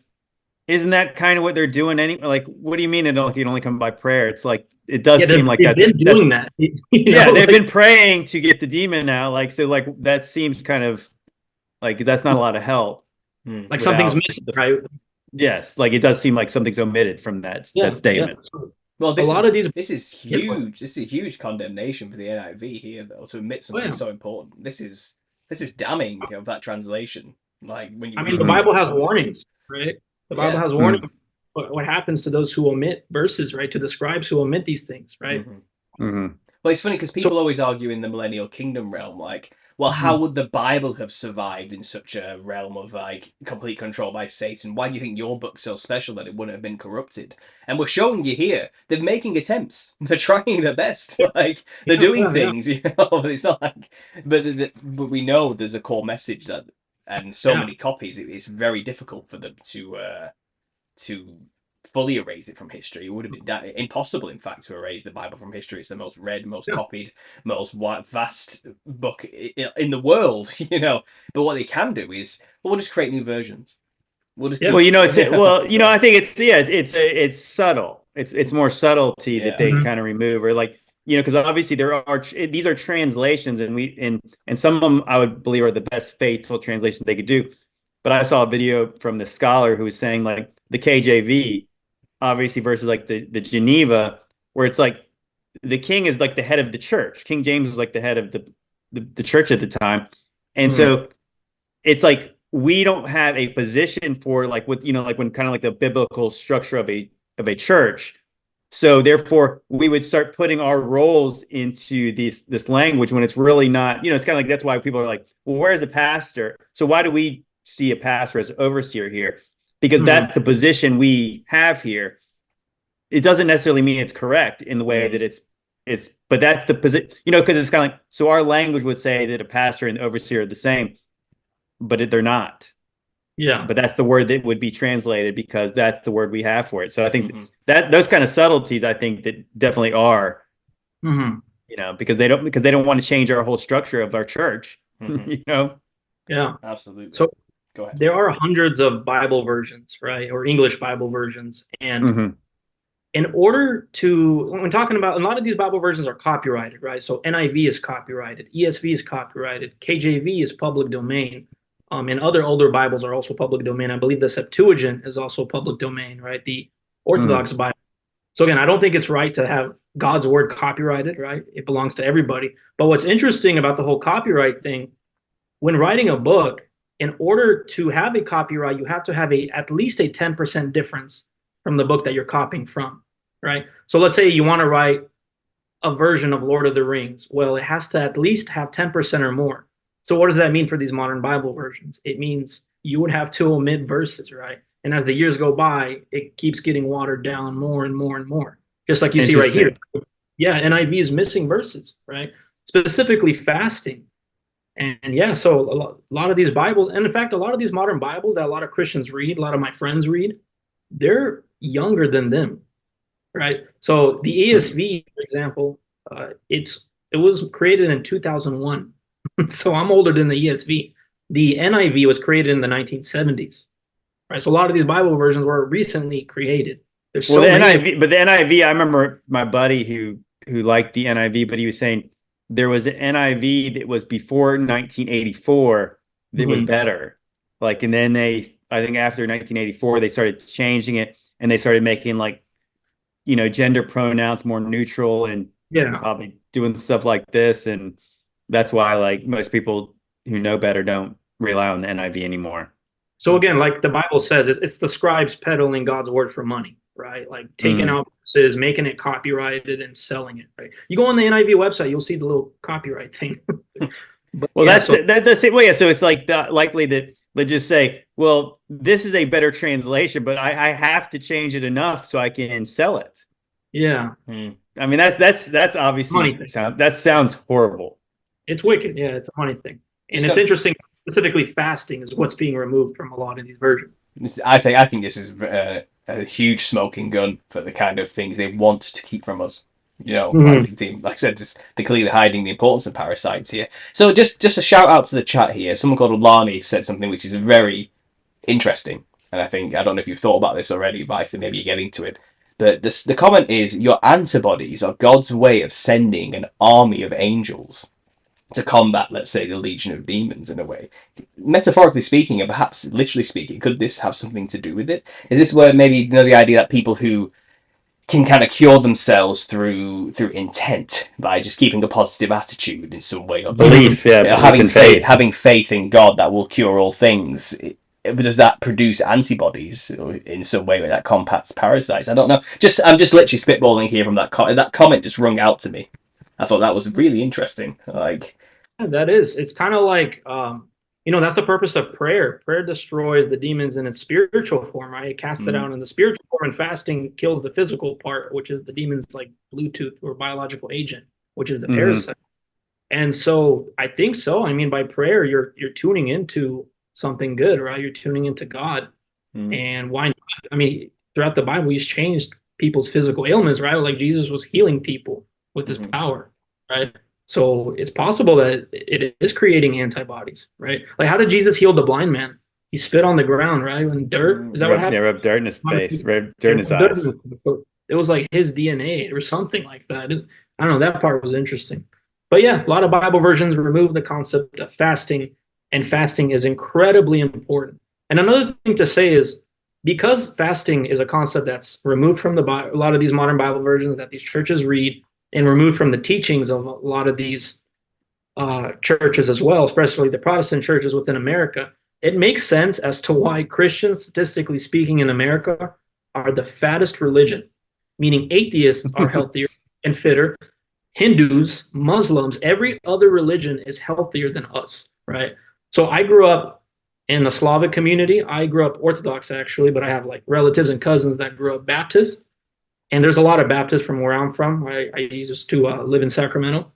isn't that kind of what they're doing? Like, what do you mean it can only come by prayer? It's like it does seem like they've been doing that. They've been praying to get the demon out. That seems kind of like that's not a lot of help. Like something's missing, right? Yes, like it does seem like something's omitted from that statement. Yeah. Well, this is huge. This is a huge condemnation for the NIV here, though, to omit something so important. This is damning of that translation. Like when you, the Bible has warnings, right? The Bible has warnings. What happens to those who omit verses, right? To the scribes who omit these things, right? Well, it's funny because people always argue in the millennial kingdom realm, like, well, how would the Bible have survived in such a realm of like complete control by Satan? Why do you think your book's so special that it wouldn't have been corrupted? And we're showing you here, they're making attempts. They're trying their best. Like they're doing things, It's not like, but we know there's a core message that, and so many copies, it's very difficult for them to fully erase it from history. It would have been impossible, in fact, to erase the Bible from history. It's the most read, most copied, most vast book in the world, But what they can do is, we'll just create new versions. We'll just I think it's subtle. It's more subtlety that they kind of remove, or like, because obviously these are translations, and some of them I would believe are the best faithful translations they could do. But I saw a video from the scholar who was saying like the KJV, obviously, versus like the Geneva, where it's like the king is like the head of the church. King James was like the head of the church at the time. And so it's like we don't have a position for like with like when kind of like the biblical structure of a church. So therefore we would start putting our roles into this language when it's really not, it's kind of like that's why people are like, well, where's the pastor? So why do we see a pastor as overseer here? Because that's the position we have here. It doesn't necessarily mean it's correct in the way that it's, but that's the position, because it's kind of like, so our language would say that a pastor and overseer are the same, but they're not. Yeah. But that's the word that would be translated because that's the word we have for it. So I think that those kind of subtleties, I think that definitely are, because they don't want to change our whole structure of our church, Yeah, absolutely. So go ahead. There are hundreds of Bible versions, right? Or English Bible versions. And in order to, when talking about, a lot of these Bible versions are copyrighted, right? So NIV is copyrighted, ESV is copyrighted, KJV is public domain, and other older Bibles are also public domain. I believe the Septuagint is also public domain, right? The Orthodox Bible. So again, I don't think it's right to have God's word copyrighted, right? It belongs to everybody. But what's interesting about the whole copyright thing, when writing a book, in order to have a copyright, you have to have at least a 10% difference from the book that you're copying from, right? So let's say you want to write a version of Lord of the Rings. Well, it has to at least have 10% or more. So what does that mean for these modern Bible versions? It means you would have to omit verses, right? And as the years go by, it keeps getting watered down more and more and more. Just like you see right here. Yeah, NIV is missing verses, right? Specifically fasting. And yeah, so a lot of these Bibles, and in fact, a lot of these modern Bibles that a lot of Christians read, a lot of my friends read, they're younger than them, right? So the ESV, for example, it was created in 2001. So I'm older than the ESV. The NIV was created in the 1970s, right? So a lot of these Bible versions were recently created. There's so NIV, but the NIV, I remember my buddy who liked the NIV, but he was saying there was an NIV that was before 1984 that was better. Like, and then I think after 1984, they started changing it and they started making like, gender pronouns more neutral and probably doing stuff like this. And that's why like most people who know better don't rely on the NIV anymore. So again, like the Bible says, it's the scribes peddling God's word for money, right? Like taking out verses, making it copyrighted and selling it, right? You go on the NIV website, you'll see the little copyright thing. But, well, that's the way. Yeah, so it's like likely that they just say, well, this is a better translation, but I have to change it enough so I can sell it. Yeah. I mean, that's obviously, that sounds horrible. It's wicked. Yeah, it's a money thing. And it's interesting, specifically fasting is what's being removed from a lot of these versions. I think this is a huge smoking gun for the kind of things they want to keep from us. Like I said, they're clearly hiding the importance of parasites here. So just a shout out to the chat here. Someone called Lani said something which is very interesting. And I don't know if you've thought about this already, but I think maybe you're getting to it. But the comment is, your antibodies are God's way of sending an army of angels to combat, let's say, the legion of demons in a way. Metaphorically speaking, and perhaps literally speaking, could this have something to do with it? Is this where maybe the idea that people who can kind of cure themselves through intent by just keeping a positive attitude in some way, or belief, having faith in God that will cure all things? Does that produce antibodies in some way that combats parasites? I don't know. I'm just literally spitballing here from that comment. That comment just rung out to me. I thought that was really interesting. That is. It's kind of like that's the purpose of prayer. Prayer destroys the demons in its spiritual form, right? It casts it out in the spiritual form, and fasting kills the physical part, which is the demons like Bluetooth or biological agent, which is the parasite. And so I think so. I mean, by prayer, you're tuning into something good, right? You're tuning into God. And why not? I mean, throughout the Bible, he's changed people's physical ailments, right? Like Jesus was healing people with his power, right? So it's possible that it is creating antibodies, right? Like, how did Jesus heal the blind man? He spit on the ground, right? And dirt. Is that what happened? Yeah, rubbed dirt in his face, rubbed dirt in his eyes. It was like his DNA or something like that. I don't know. That part was interesting. But yeah, a lot of Bible versions remove the concept of fasting, and fasting is incredibly important. And another thing to say is, because fasting is a concept that's removed from a lot of these modern Bible versions that these churches read, and removed from the teachings of a lot of these churches as well, especially the Protestant churches within America, it makes sense as to why Christians, statistically speaking, in America are the fattest religion, meaning atheists are healthier and fitter. Hindus, Muslims, every other religion is healthier than us, right? So I grew up in a Slavic community. I grew up Orthodox, actually, but I have like relatives and cousins that grew up Baptist. And there's a lot of Baptists from where I'm from. I used to live in Sacramento.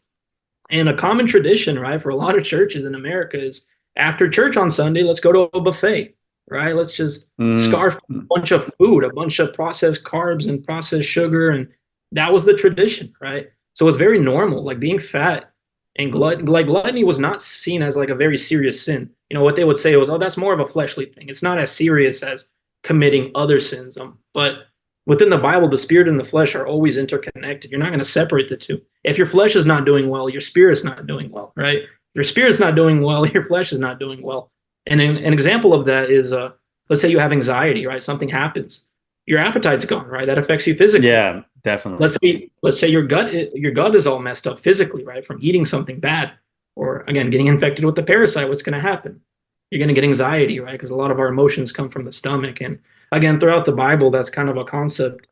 And a common tradition, right, for a lot of churches in America is after church on Sunday, let's go to a buffet, right? Let's just scarf a bunch of food, a bunch of processed carbs and processed sugar. And that was the tradition, right? So it's very normal, like being fat and gluttony was not seen as like a very serious sin. What they would say was, oh, that's more of a fleshly thing. It's not as serious as committing other sins. But within the Bible, the spirit and the flesh are always interconnected. You're not going to separate the two. If your flesh is not doing well, your spirit's not doing well, right? If your spirit's not doing well, your flesh is not doing well. And an example of that is, let's say you have anxiety, right? Something happens. your appetite's gone, right? That affects you physically. Yeah, definitely. Let's say your gut is all messed up physically, right? From eating something bad, or again, getting infected with the parasite. What's going to happen? You're going to get anxiety, right? Because a lot of our emotions come from the stomach. And again, throughout the Bible, that's kind of a concept,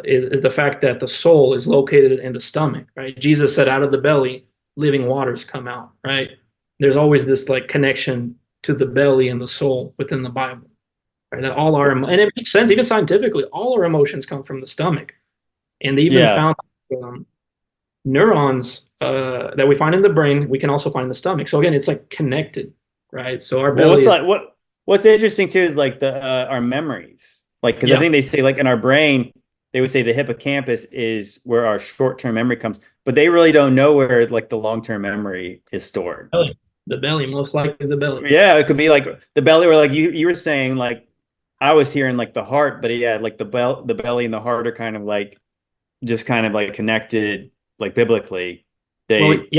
is the fact that the soul is located in the stomach, right? Jesus said, out of the belly, living waters come out, right? There's always this like connection to the belly and the soul within the Bible, right? That and it makes sense, even scientifically, all our emotions come from the stomach. And they even found neurons that we find in the brain, we can also find in the stomach. So again, it's like connected, right? So our belly what's interesting too is like the our memories, like because I think they say like in our brain they would say the hippocampus is where our short-term memory comes, but they really don't know where like the long-term memory is stored. The belly, most likely the belly. Yeah, it could be like the belly, or like you were saying, like I was hearing like the heart, but yeah, like the belly and the heart are kind of like just kind of like connected, like biblically. It's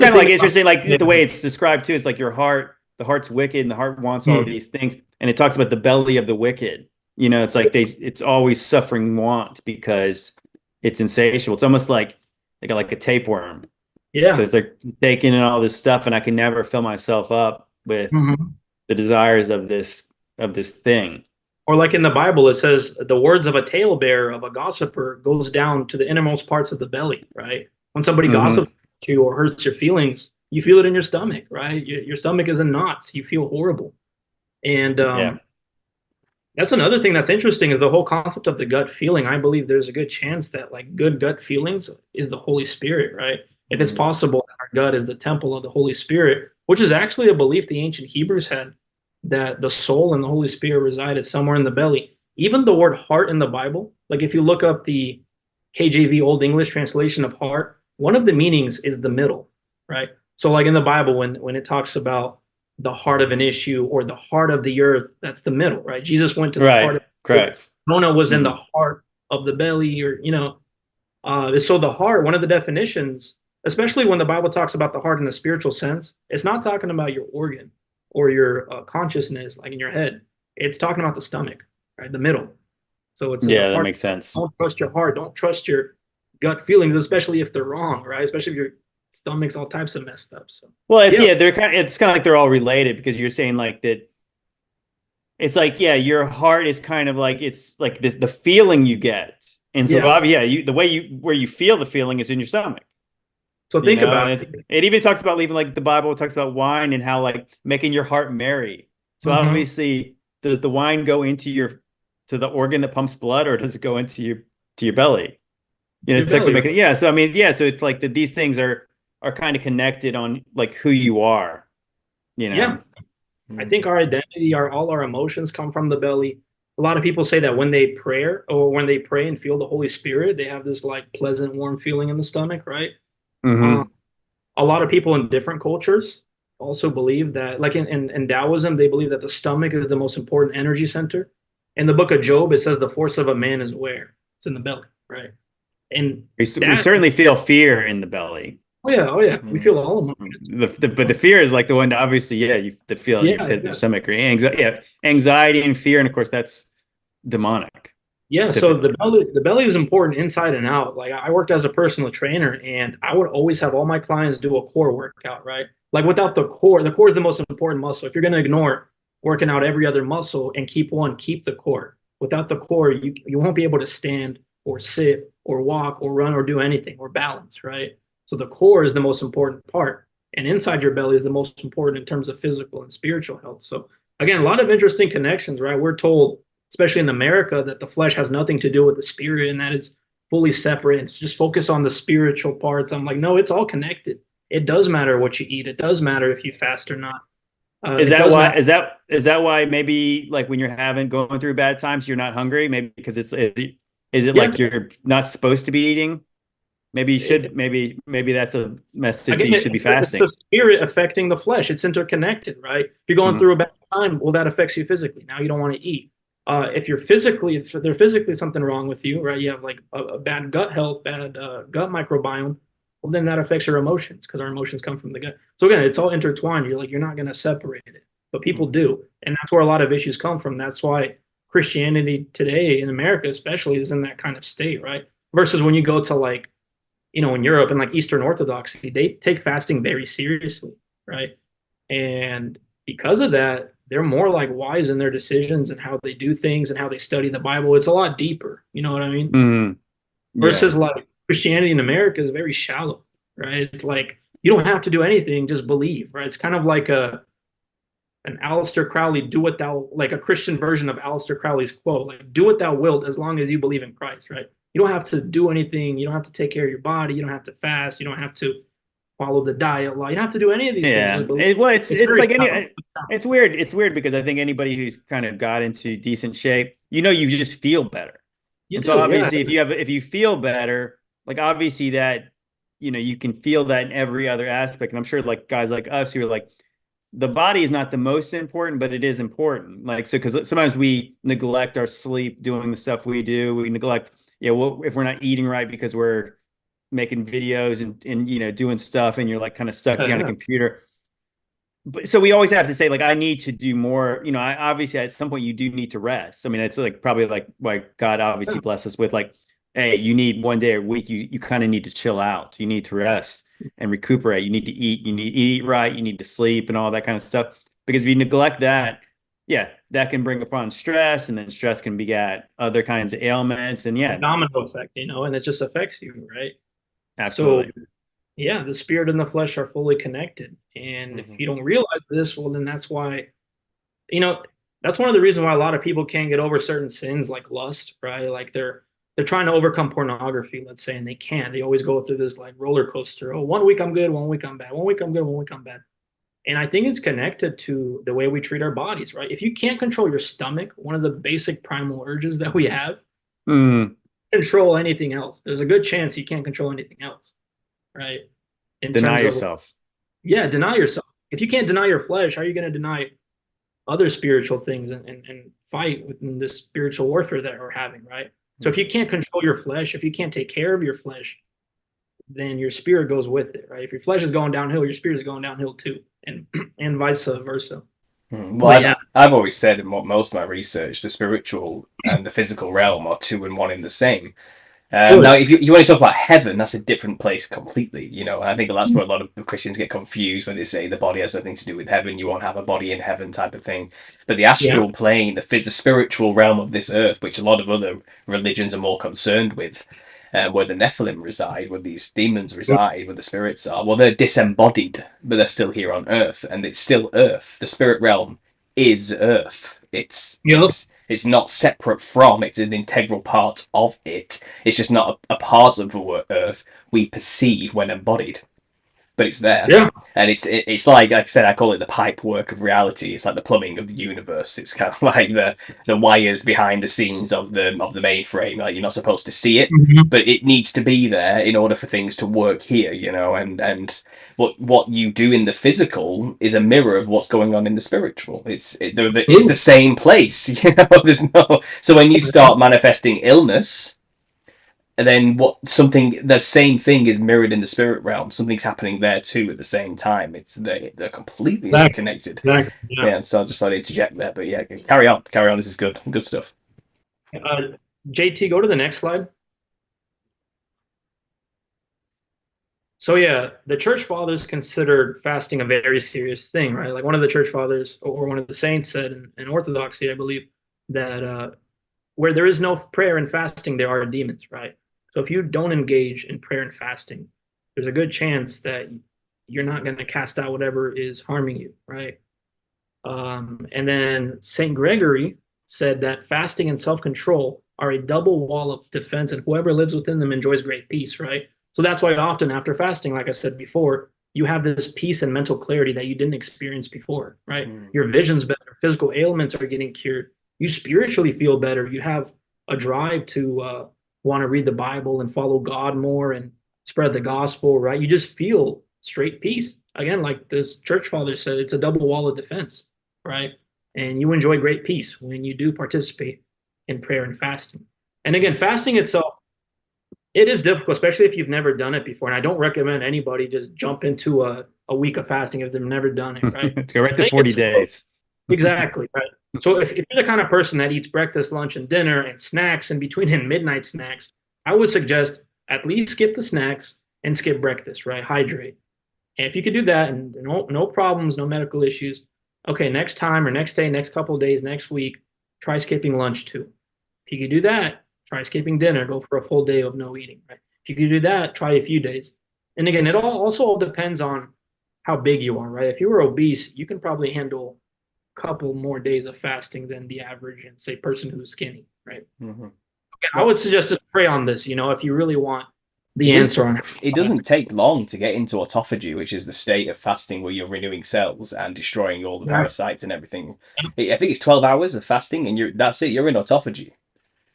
kind of like interesting, like the way it's described too. It's like your heart, the heart's wicked, and the heart wants all these things, and it talks about the belly of the wicked. You know, it's like it's always suffering want because it's insatiable. It's almost like they got like a tapeworm. Yeah. So it's like taking in all this stuff, and I can never fill myself up with the desires of this thing. Or like in the Bible, it says the words of a talebearer, of a gossiper, goes down to the innermost parts of the belly, right? When somebody gossips to you or hurts your feelings, you feel it in your stomach, right? Your stomach is in knots. You feel horrible. And that's another thing that's interesting, is the whole concept of the gut feeling. I believe there's a good chance that like good gut feelings is the Holy Spirit, right? If it's possible that our gut is the temple of the Holy Spirit, which is actually a belief the ancient Hebrews had, that the soul and the Holy Spirit resided somewhere in the belly. Even the word heart in the Bible, like if you look up the KJV Old English translation of heart, one of the meanings is the middle, right? So like in the Bible, when it talks about the heart of an issue or the heart of the earth, that's the middle, right? Jesus went to the heart of the earth. Jonah was in the heart of the belly, or, so the heart, one of the definitions, especially when the Bible talks about the heart in a spiritual sense, it's not talking about your organ or your consciousness, like in your head. It's talking about the stomach, right? The middle. So it's that makes sense. Don't trust your heart. Don't trust your gut feelings, especially if they're wrong, right? Especially if your stomach's all types of messed up. So it's kind of like they're all related, because you're saying like that. It's like your heart is kind of like, it's like this, the feeling you get, and so the way where you feel the feeling is in your stomach. So think about it. It even talks about, even like the Bible talks about wine and how like making your heart merry. So obviously, does the wine go to the organ that pumps blood, or does it go into your belly? It's actually making So I mean, so it's like that these things are kind of connected on like who you are. Yeah, I think our identity, all our emotions come from the belly. A lot of people say that when they pray and feel the Holy Spirit, they have this like pleasant, warm feeling in the stomach, right? A lot of people in different cultures also believe that, like in Taoism, they believe that the stomach is the most important energy center. In the book of Job, it says the force of a man is where? It's in the belly, right? And we certainly feel fear in the belly. Oh yeah. We feel all emotions. But the fear is like the one, obviously, you feel your pit, the stomach, anxiety and fear, and of course that's demonic. Yeah, typically. So the belly is important inside and out. Like I worked as a personal trainer, and I would always have all my clients do a core workout, right? Like without the core is the most important muscle. If you're going to ignore working out every other muscle and keep the core. Without the core, you won't be able to stand or sit or walk or run or do anything or balance, right? So the core is the most important part, and inside your belly is the most important in terms of physical and spiritual health. So again, a lot of interesting connections, right? We're told, especially in America, that the flesh has nothing to do with the spirit, and that it's fully separate. It's just focus on the spiritual parts. I'm like, no, it's all connected. It does matter what you eat. It does matter if you fast or not. Is that why maybe like when you're going through bad times, you're not hungry? Maybe because is it like you're not supposed to be eating? Maybe you should. Maybe that's a message that you should be fasting. It's the spirit affecting the flesh. It's interconnected, right? If you're going through a bad time, well, that affects you physically. Now you don't want to eat. If there's physically something wrong with you, right? You have like a bad gut health, bad gut microbiome. Well, then that affects your emotions, because our emotions come from the gut. So again, it's all intertwined. You're not going to separate it, but people do, and that's where a lot of issues come from. That's why Christianity today in America, especially, is in that kind of state, right? Versus when you go to like, in Europe and like Eastern Orthodoxy, they take fasting very seriously, right? And because of that, they're more like wise in their decisions and how they do things and how they study the Bible. It's a lot deeper, you know what I mean? Mm, yeah. Versus like Christianity in America is very shallow, right? It's like you don't have to do anything, just believe, right? It's kind of like an Aleister Crowley, do what thou, like a Christian version of Aleister Crowley's quote, like do what thou wilt as long as you believe in Christ, right? You don't have to do anything. You don't have to take care of your body. You don't have to fast. You don't have to follow the diet law. You don't have to do any of these things. It's like it's weird. It's weird because I think anybody who's kind of got into decent shape, you just feel better. So obviously if you feel better, like obviously that, you can feel that in every other aspect. And I'm sure like guys like us who are like, the body is not the most important, but it is important. Like, so, because sometimes we neglect our sleep doing the stuff we do. We neglect, if we're not eating right because we're making videos and doing stuff and you're like kind of stuck behind a computer. But so we always have to say like, I need to do more, I obviously at some point you do need to rest. I mean, it's like probably like why God obviously bless us with like, hey, you need one day a week. You kind of need to chill out. You need to rest and recuperate. You need to eat. You need to eat right. You need to sleep and all that kind of stuff. Because if you neglect that, that can bring upon stress, and then stress can beget other kinds of ailments. And a domino effect, and it just affects you, right? Absolutely. So, the spirit and the flesh are fully connected. And if you don't realize this, well, then that's why, that's one of the reasons why a lot of people can't get over certain sins like lust, right? Like they're trying to overcome pornography, let's say, and they can't. They always go through this like roller coaster. Oh, 1 week I'm good, 1 week I'm bad. 1 week I'm good, 1 week I'm bad. And I think it's connected to the way we treat our bodies, right? If you can't control your stomach, one of the basic primal urges that we have, control anything else. There's a good chance you can't control anything else, right? Deny yourself. Deny yourself. If you can't deny your flesh, how are you going to deny other spiritual things and fight within this spiritual warfare that we're having, right? So if you can't control your flesh, if you can't take care of your flesh, then your spirit goes with it, right? If your flesh is going downhill, your spirit is going downhill too, and vice versa. Well, I've always said in most of my research, the spiritual and the physical realm are two and one in the same. Now, if you want to talk about heaven, that's a different place completely. I think that's where a lot of Christians get confused when they say the body has nothing to do with heaven. You won't have a body in heaven type of thing. But the astral plane, the spiritual realm of this earth, which a lot of other religions are more concerned with, where the Nephilim reside, where these demons reside, where the spirits are, well, they're disembodied, but they're still here on earth, and it's still earth. The spirit realm is earth. It's not separate from, it's an integral part of it. It's just not a part of the earth we perceive when embodied. But it's there. Yeah. And it's like I said, I call it the pipe work of reality. It's like the plumbing of the universe. It's kind of like the wires behind the scenes of the mainframe. Like you're not supposed to see it, but it needs to be there in order for things to work here, and what you do in the physical is a mirror of what's going on in the spiritual. It's the same place, there's so when you start manifesting illness, and then the same thing is mirrored in the spirit realm. Something's happening there too at the same time. They're completely interconnected. Exactly. Yeah. So I just thought I'd interject there, but yeah, carry on. This is good stuff. JT, go to the next slide. So the church fathers considered fasting a very serious thing, right? Like one of the church fathers or one of the saints said in Orthodoxy, I believe, that where there is no prayer and fasting, there are demons, right? So if you don't engage in prayer and fasting, there's a good chance that you're not going to cast out whatever is harming you, right? And then St. Gregory said that fasting and self-control are a double wall of defense, and whoever lives within them enjoys great peace, right? So that's why often after fasting, like I said before, you have this peace and mental clarity that you didn't experience before, right? Your vision's better, physical ailments are getting cured. You spiritually feel better. You have a drive to want to read the Bible and follow God more and spread the gospel, right? You just feel straight peace. Again, like this church father said, it's a double wall of defense, right? And you enjoy great peace when you do participate in prayer and fasting. And again, fasting itself, it is difficult, especially if you've never done it before. And I don't recommend anybody just jump into a week of fasting if they've never done it, right? Go right to 40 days. Exactly, right? So if you're the kind of person that eats breakfast, lunch, and dinner and snacks in between and midnight snacks, I would suggest at least skip the snacks and skip breakfast, right? Hydrate. And if you could do that and no problems, no medical issues, okay, next time or next day, next couple of days, next week, try skipping lunch too. If you could do that, try skipping dinner, go for a full day of no eating, right? If you could do that, try a few days. And again, it all depends on how big you are, right? If you were obese, you can probably handle a couple more days of fasting than the average and say person who's skinny, right? Mm-hmm. Okay, I would suggest to pray on this, if you really want the answer on it doesn't take long to get into autophagy, which is the state of fasting where you're renewing cells and destroying all the parasites and everything. I think it's 12 hours of fasting, and that's it. You're in autophagy.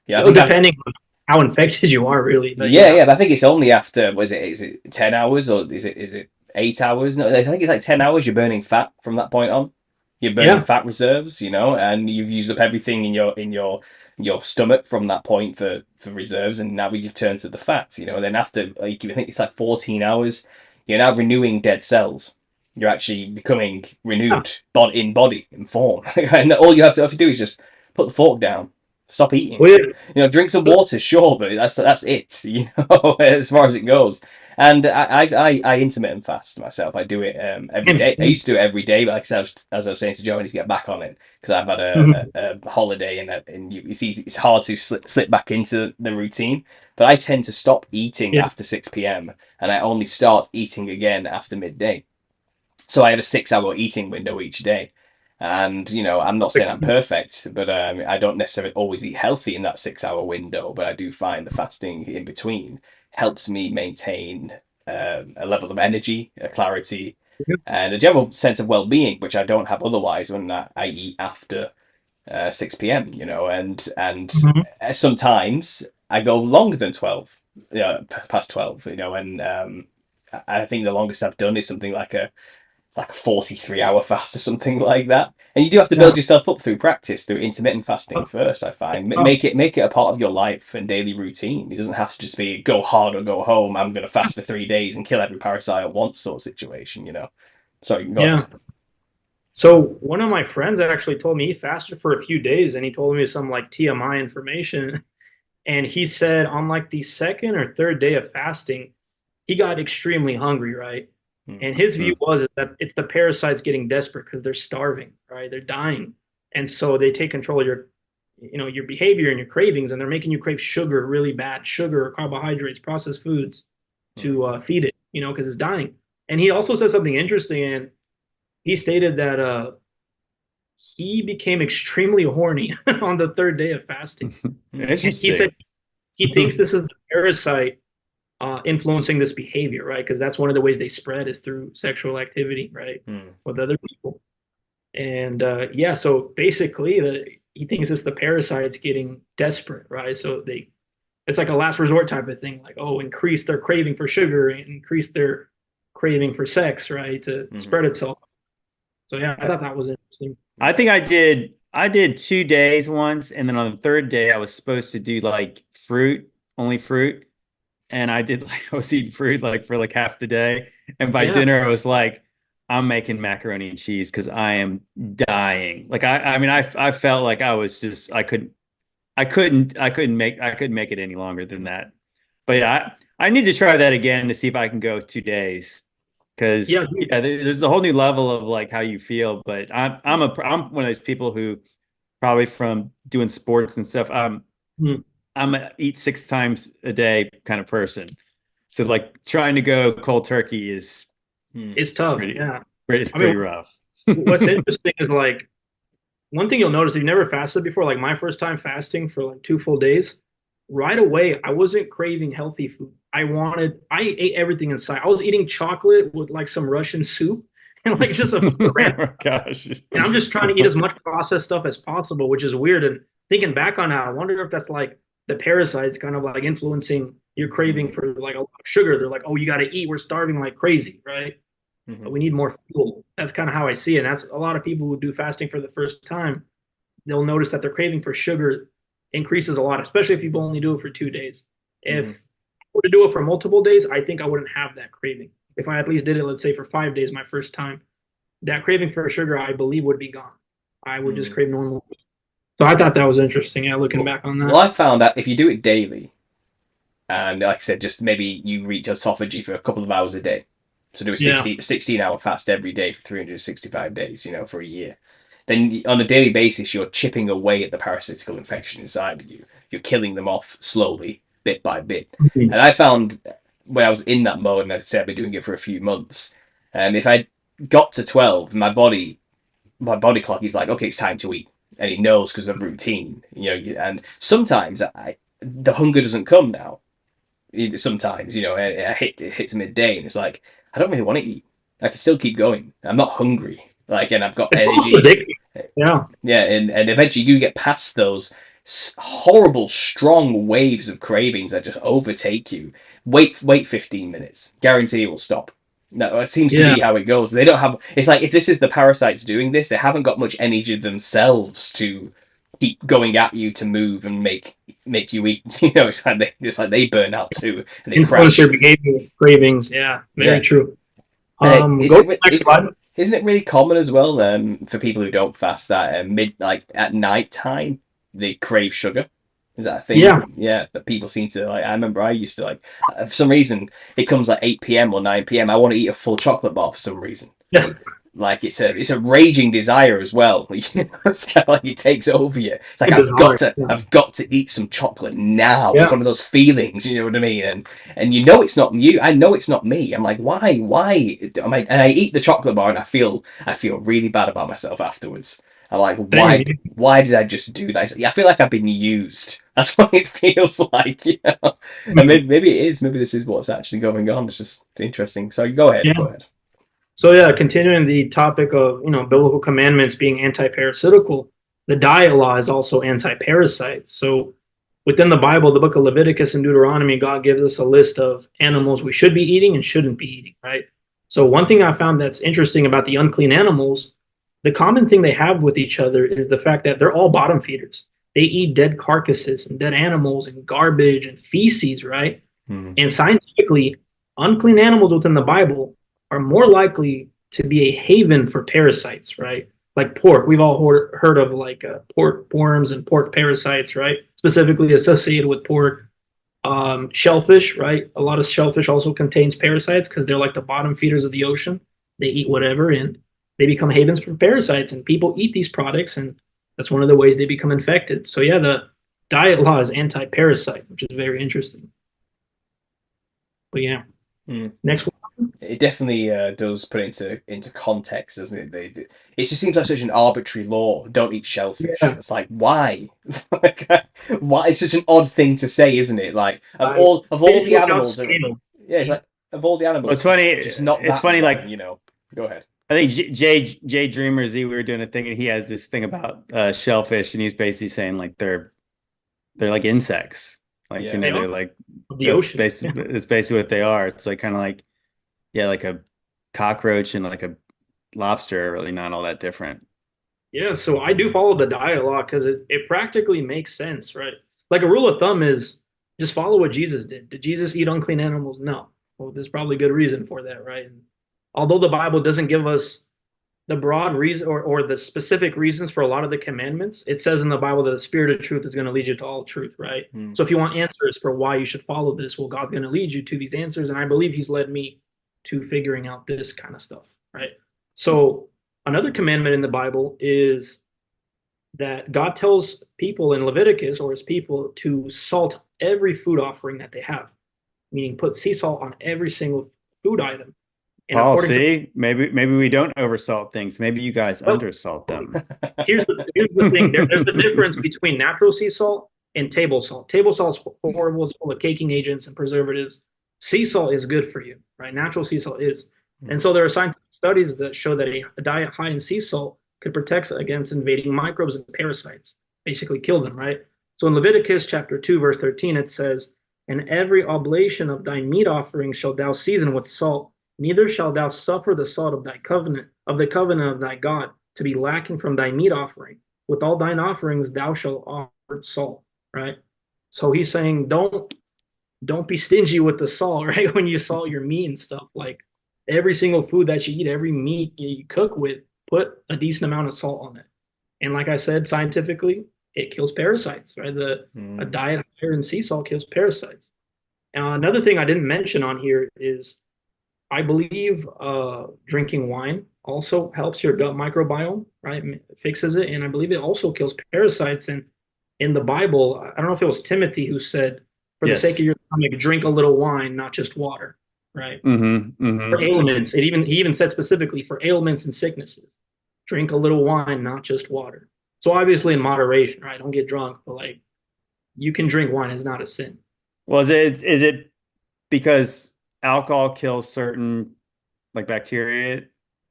Yeah, depending on how infected you are, really. But but I think it's only after. Is it 10 hours or is it 8 hours? No, I think it's like 10 hours. You're burning fat from that point on. You're burning fat reserves, and you've used up everything in your stomach from that point for reserves, and now you've turned to the fats, and then after, like, I think it's like 14 hours, you're now renewing dead cells. You're actually becoming renewed in body and form. And all you have to do is just put the fork down, stop eating. Drink some water, sure, but that's it, as far as it goes. And I intermittent fast myself. I do it every day. I used to do it every day, but like as I was saying to Joe, I need to get back on it because I've had a holiday, and it's hard to slip back into the routine. But I tend to stop eating after 6 p.m. and I only start eating again after midday. So I have a 6-hour eating window each day. And, I'm not saying I'm perfect, but I don't necessarily always eat healthy in that 6-hour window. But I do find the fasting in between helps me maintain a level of energy, a clarity, and a general sense of well-being, which I don't have otherwise when I eat after 6 p.m. And sometimes I go longer than 12, past 12, and I think the longest I've done is something like a 43-hour fast or something like that. And you do have to build yourself up through practice, through intermittent fasting first, I find. Make it a part of your life and daily routine. It doesn't have to just be go hard or go home. I'm going to fast for 3 days and kill every parasite at once sort of situation, Sorry, go ahead. So one of my friends actually told me he fasted for a few days, and he told me some like TMI information. And he said on like the second or third day of fasting, he got extremely hungry, right? And his view was that it's the parasites getting desperate because they're starving, right? They're dying. And so they take control of your behavior and your cravings, and they're making you crave sugar really bad, sugar, carbohydrates, processed foods to feed it, because it's dying. And he also said something interesting, and he stated that he became extremely horny on the third day of fasting. Interesting. He said he thinks this is the parasite influencing this behavior, right? Because that's one of the ways they spread is through sexual activity, right, with other people. And so basically, he thinks it's the parasites getting desperate, right? So it's like a last resort type of thing, like increase their craving for sugar, increase their craving for sex, right, to spread itself. So I thought that was interesting. I think I did 2 days once, and then on the third day I was supposed to do like only fruit. And I was eating fruit like for like half the day. And by dinner, I was like, I'm making macaroni and cheese because I am dying. Like I felt like I was just I couldn't make it any longer than that. But I need to try that again to see if I can go 2 days. Because there's a whole new level of like how you feel. But I'm one of those people who probably from doing sports and stuff. I'm a eat 6 times a day kind of person. So like trying to go cold turkey is it's tough. It's pretty rough. What's interesting is like one thing you'll notice if you've never fasted before, like my first time fasting for like 2 full days, right away I wasn't craving healthy food. I ate everything inside. I was eating chocolate with like some Russian soup and like just a gosh. And I'm just trying to eat as much processed stuff as possible, which is weird. And thinking back on that, I wonder if that's like the parasites kind of like influencing your craving for like a lot of sugar. They're like, oh, you got to eat. We're starving like crazy, right? But we need more fuel. That's kind of how I see it. And that's a lot of people who do fasting for the first time. They'll notice that their craving for sugar increases a lot, especially if you only do it for 2 days. If I were to do it for multiple days, I think I wouldn't have that craving. If I at least did it, let's say for 5 days, my first time, that craving for sugar, I believe, would be gone. I would just crave normal food. So I thought that was interesting. Yeah, looking back on that. Well, I found that if you do it daily, and like I said, just maybe you reach autophagy for a couple of hours a day. So do a 16-hour fast every day for 365 days, for a year. Then on a daily basis, you're chipping away at the parasitical infection inside of you. You're killing them off slowly, bit by bit. And I found when I was in that mode, and I'd say I've been doing it for a few months, if I got to 12, my body clock is like, okay, it's time to eat. And it knows because of routine, and sometimes the hunger doesn't come now. Sometimes, it hits midday and it's like, I don't really want to eat. I can still keep going. I'm not hungry. And I've got energy. Yeah. Yeah, and eventually you get past those horrible, strong waves of cravings that just overtake you. Wait 15 minutes. Guarantee it will stop. No, it seems to be how it goes. They don't have. It's like if this is the parasites doing this, they haven't got much energy themselves to keep going at you to move and make you eat. It's like they burn out too and they crash. Their behavior, cravings. Yeah, very true. Isn't it really common as well for people who don't fast that at night time they crave sugar? Is that a thing? Yeah. But people seem to I remember I used to for some reason it comes like 8 p.m. or 9 p.m. I want to eat a full chocolate bar for some reason. Yeah. It's a raging desire as well. It's kind of like it takes over you. It's like I've got to eat some chocolate now. It's one of those feelings, you know what I mean? And it's not you. I know it's not me. I'm like, why? And I eat the chocolate bar and I feel really bad about myself afterwards. I'm like, why did I just do that? I feel like I've been used. That's what it feels like, And maybe it is. Maybe this is what's actually going on. It's just interesting. So go ahead. Go ahead. So continuing the topic of biblical commandments being anti-parasitical, the diet law is also anti-parasite. So within the Bible, the book of Leviticus and Deuteronomy, God gives us a list of animals we should be eating and shouldn't be eating, right? So one thing I found that's interesting about the unclean animals, the common thing they have with each other is the fact that they're all bottom feeders. They eat dead carcasses and dead animals and garbage and feces, right? And scientifically, unclean animals within the Bible are more likely to be a haven for parasites, right? Like pork. We've all heard of pork worms and pork parasites, right? Specifically associated with pork. Shellfish, right? A lot of shellfish also contains parasites because they're like the bottom feeders of the ocean. They eat whatever and they become havens for parasites, and people eat these products, and that's one of the ways they become infected. So the diet law is anti-parasite, which is very interesting. But next one. It definitely does put it into context, doesn't it? It just seems like such an arbitrary law. Don't eat shellfish. It's like, why? Why? It's such an odd thing to say, isn't it? Like of all the animals, it's like of all the animals. It's funny. Just not. It's funny. One, Go ahead. I think Jay Dreamer Z, we were doing a thing, and he has this thing about shellfish, and he's basically saying like they're like insects, they're like the ocean. It's basically what they are. It's like kind of like. Yeah, like a cockroach and like a lobster are really not all that different. Yeah, so I do follow the diet law because it practically makes sense, right? Like a rule of thumb is just follow what Jesus did. Did Jesus eat unclean animals? No. Well, there's probably good reason for that, right? And although the Bible doesn't give us the broad reason or the specific reasons for a lot of the commandments, it says in the Bible that the Spirit of truth is going to lead you to all truth, right? So if you want answers for why you should follow this, well, God's going to lead you to these answers, and I believe He's led me to figuring out this kind of stuff, right? So another commandment in the Bible is that God tells people in Leviticus or His people to salt every food offering that they have, meaning put sea salt on every single food item. And maybe we don't oversalt things. Maybe you guys undersalt them. Here's the thing. There's a difference between natural sea salt and table salt. Table salt is horrible. It's full of caking agents and preservatives. Sea salt is good for you, right? Natural sea salt is. And so there are scientific studies that show that a diet high in sea salt could protect against invading microbes and parasites, basically kill them, right? So in Leviticus chapter 2, verse 13, it says, "And every oblation of thy meat offering shalt thou season with salt, neither shalt thou suffer the salt of thy covenant, of the covenant of thy God, to be lacking from thy meat offering. With all thine offerings thou shalt offer salt," right? So he's saying, don't be stingy with the salt, right? When you salt your meat and stuff, like every single food that you eat, every meat you cook with, put a decent amount of salt on it. And like I said, scientifically, it kills parasites, right? A diet higher in sea salt kills parasites. Another thing I didn't mention on here is I believe drinking wine also helps your gut microbiome, right? Fixes it. And I believe it also kills parasites. And in the Bible, I don't know if it was Timothy who said, for the sake of Yes. your stomach, drink a little wine, not just water, right? For Mm-hmm. ailments, he even said specifically for ailments and sicknesses, drink a little wine, not just water. So obviously in moderation, right? Don't get drunk, but like you can drink wine, it's not a sin. Well, is it because alcohol kills certain like bacteria?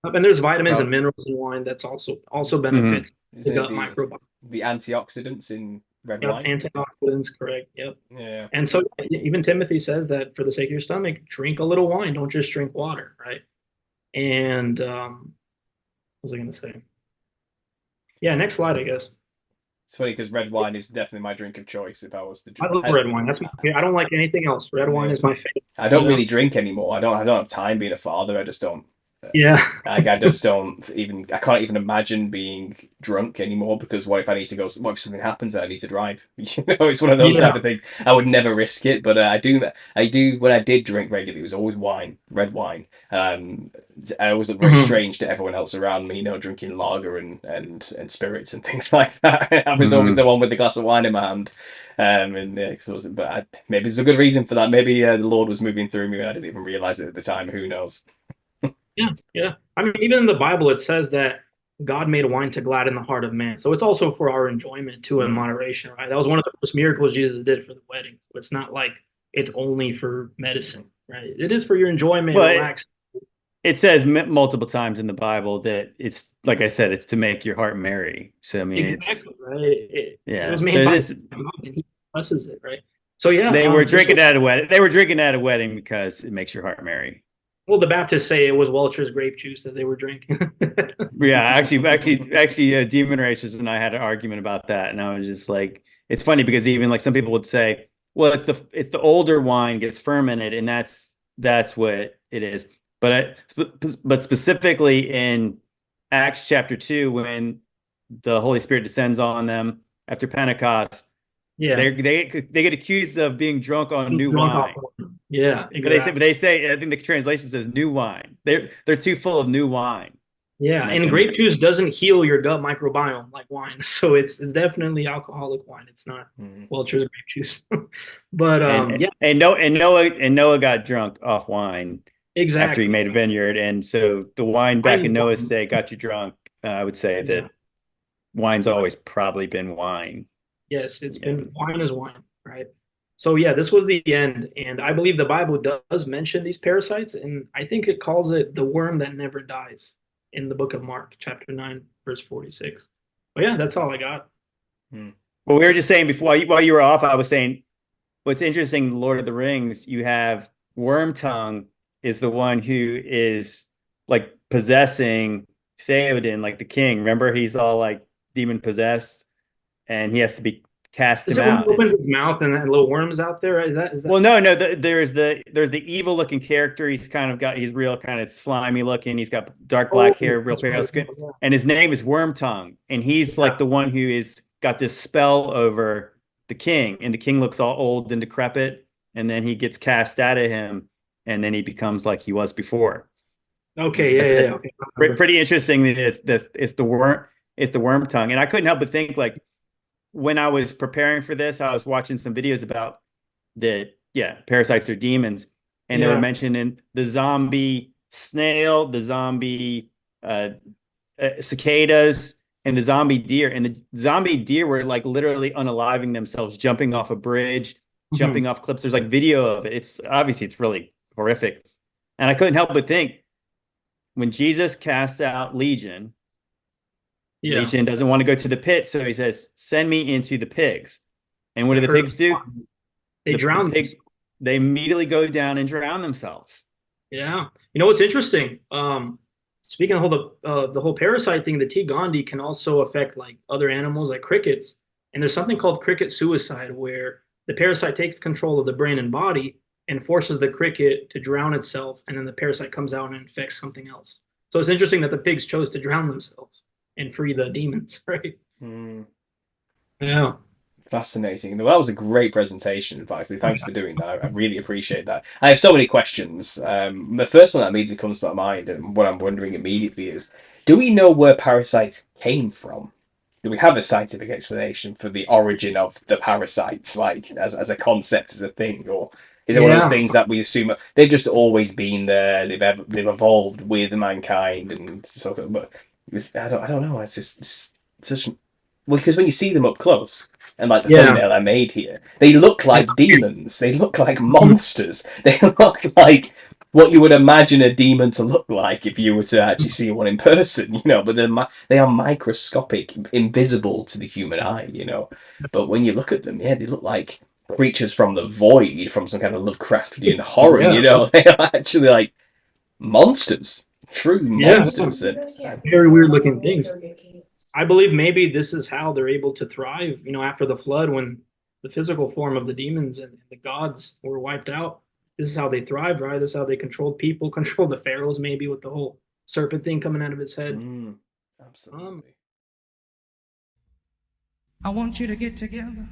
And there's vitamins and Probably. minerals in wine that's also Hmm. benefits the Isn't it gut microbiome. the antioxidants in red Yep, wine? antioxidants, correct. Yep. Yeah. And so even Timothy says that for the sake of your stomach, drink a little wine, don't just drink water, right? And what was I going to say? Yeah, next slide, I guess. It's funny because red wine is definitely my drink of choice if I was to I drink. love red wine. I don't like anything else. Red wine Yeah. is my favorite. I don't really drink anymore. I don't have time being a father. I just don't. Yeah. Like I just don't even. I can't even imagine being drunk anymore because what if I need to go? What if something happens and I need to drive? You know, it's one of those type Yeah. of things. I would never risk it, but I do. I do. When I did drink regularly, it was always wine, red wine. I always looked very Mhm. strange to everyone else around me. You know, drinking lager and spirits and things like that. I was always Hmm. the one with the glass of wine in my hand. And yeah, maybe there's a good reason for that. Maybe the Lord was moving through me and I didn't even realize it at the time. Who knows? Yeah. Yeah. I mean, even in the Bible, it says that God made wine to gladden the heart of man. So it's also for our enjoyment too, in Mm. moderation, right? That was one of the first miracles Jesus did for the wedding. It's not like it's only for medicine, right? It is for your enjoyment, Well, relax. it says multiple times in the Bible that it's like I said, it's to make your heart merry. So I mean, it's Exactly, right? It yeah. was made There by is God, and He blesses it, right? So yeah, they were this drinking was at a wedding. They were drinking at a wedding because it makes your heart merry. well, the Baptists say it was Welch's grape juice that they were drinking. Yeah, actually, Demon Racers and I had an argument about that, and I was just like, it's funny because even like some people would say, well, it's the older wine gets fermented, and that's what it is. But specifically in Acts chapter 2, when the Holy Spirit descends on them after Pentecost, Yeah, they get accused of being drunk on new drunk off wine. wine. Yeah, But exactly. they say I think the translation says new wine. They're too full of new wine, Yeah, and that's and when grape juice doesn't heal your gut microbiome like wine, so it's definitely alcoholic wine. It's not Mm. Welch's grape juice. But and yeah, Noah got drunk off wine after he exactly. made a vineyard, and so the wine Wine back is in Noah's wine. day got you drunk. I would say Yeah. that wine's always probably been wine. Yes, it's Yeah. been wine is wine, right? So yeah, this was the end, and I believe the Bible does mention these parasites, and I think it calls it the worm that never dies in the book of Mark, chapter 9, verse 46. But yeah, that's all I got. Mm. Well, we were just saying before while you were off, I was saying what's interesting, Lord of the Rings, you have Wormtongue is the one who is like possessing Theoden, like the king. Remember, he's all like demon possessed, and he has to be cast Is him it when he out. opens his mouth and that little worm's out there? Right? Is that Well, no. There's the evil looking character. He's real kind of slimy looking. He's got dark oh, black hair, real that's pale right. skin, and his name is Wormtongue. And he's Yeah. like the one who is got this spell over the king, and the king looks all old and decrepit, and then he gets cast out of him, and then he becomes like he was before. Okay, I yeah. said Okay. I remember. pretty interesting that it's the worm tongue, and I couldn't help but think like when I was preparing for this, I was watching some videos about that, yeah, parasites are demons, and they were Yeah. mentioning the zombie snail, the zombie uh, cicadas, and the zombie deer. And the zombie deer were like literally unaliving themselves, jumping off a bridge, Mhm. jumping off cliffs. There's like video of it. It's obviously it's really horrific, and I couldn't help but think when Jesus casts out Legion. Yeah. Legion doesn't want to go to the pit, so he says, "Send me into the pigs." And what I do the heard pigs do? they The drowned pigs themselves. they immediately go down and drown themselves. Yeah. You know what's interesting? Speaking of the whole parasite thing, the T. gondii can also affect like other animals like crickets. And there's something called cricket suicide where the parasite takes control of the brain and body and forces the cricket to drown itself, and then the parasite comes out and infects something else. So it's interesting that the pigs chose to drown themselves. and free the demons, right? Mm. Yeah. Fascinating. Well, that was a great presentation, Faxley. Thanks for doing that. I really appreciate that. I have so many questions. The first one that immediately comes to my mind, and what I'm wondering immediately is, do we know where parasites came from? Do we have a scientific explanation for the origin of the parasites, like as a concept, as a thing, or is it one of those Yeah. things that we assume they've just always been there? They've evolved with mankind, and sort of. But I don't know. It's such well, because when you see them up close, and like the Yeah. thumbnail I made here, they look like demons. They look like monsters. They look like what you would imagine a demon to look like if you were to actually see one in person, you know. But they are microscopic, invisible to the human eye, you know. But when you look at them, yeah, they look like creatures from the void, from some kind of Lovecraftian horror, Yeah. you know. They are actually like monsters, true Yeah. monsters. Very weird looking things. I believe maybe this is how they're able to thrive, you know, after the flood when the physical form of the demons and the gods were wiped out. This is how they thrived, right? This is how they controlled people, controlled the pharaohs, maybe with the whole serpent thing coming out of his head. Absolutely. I want you to get together.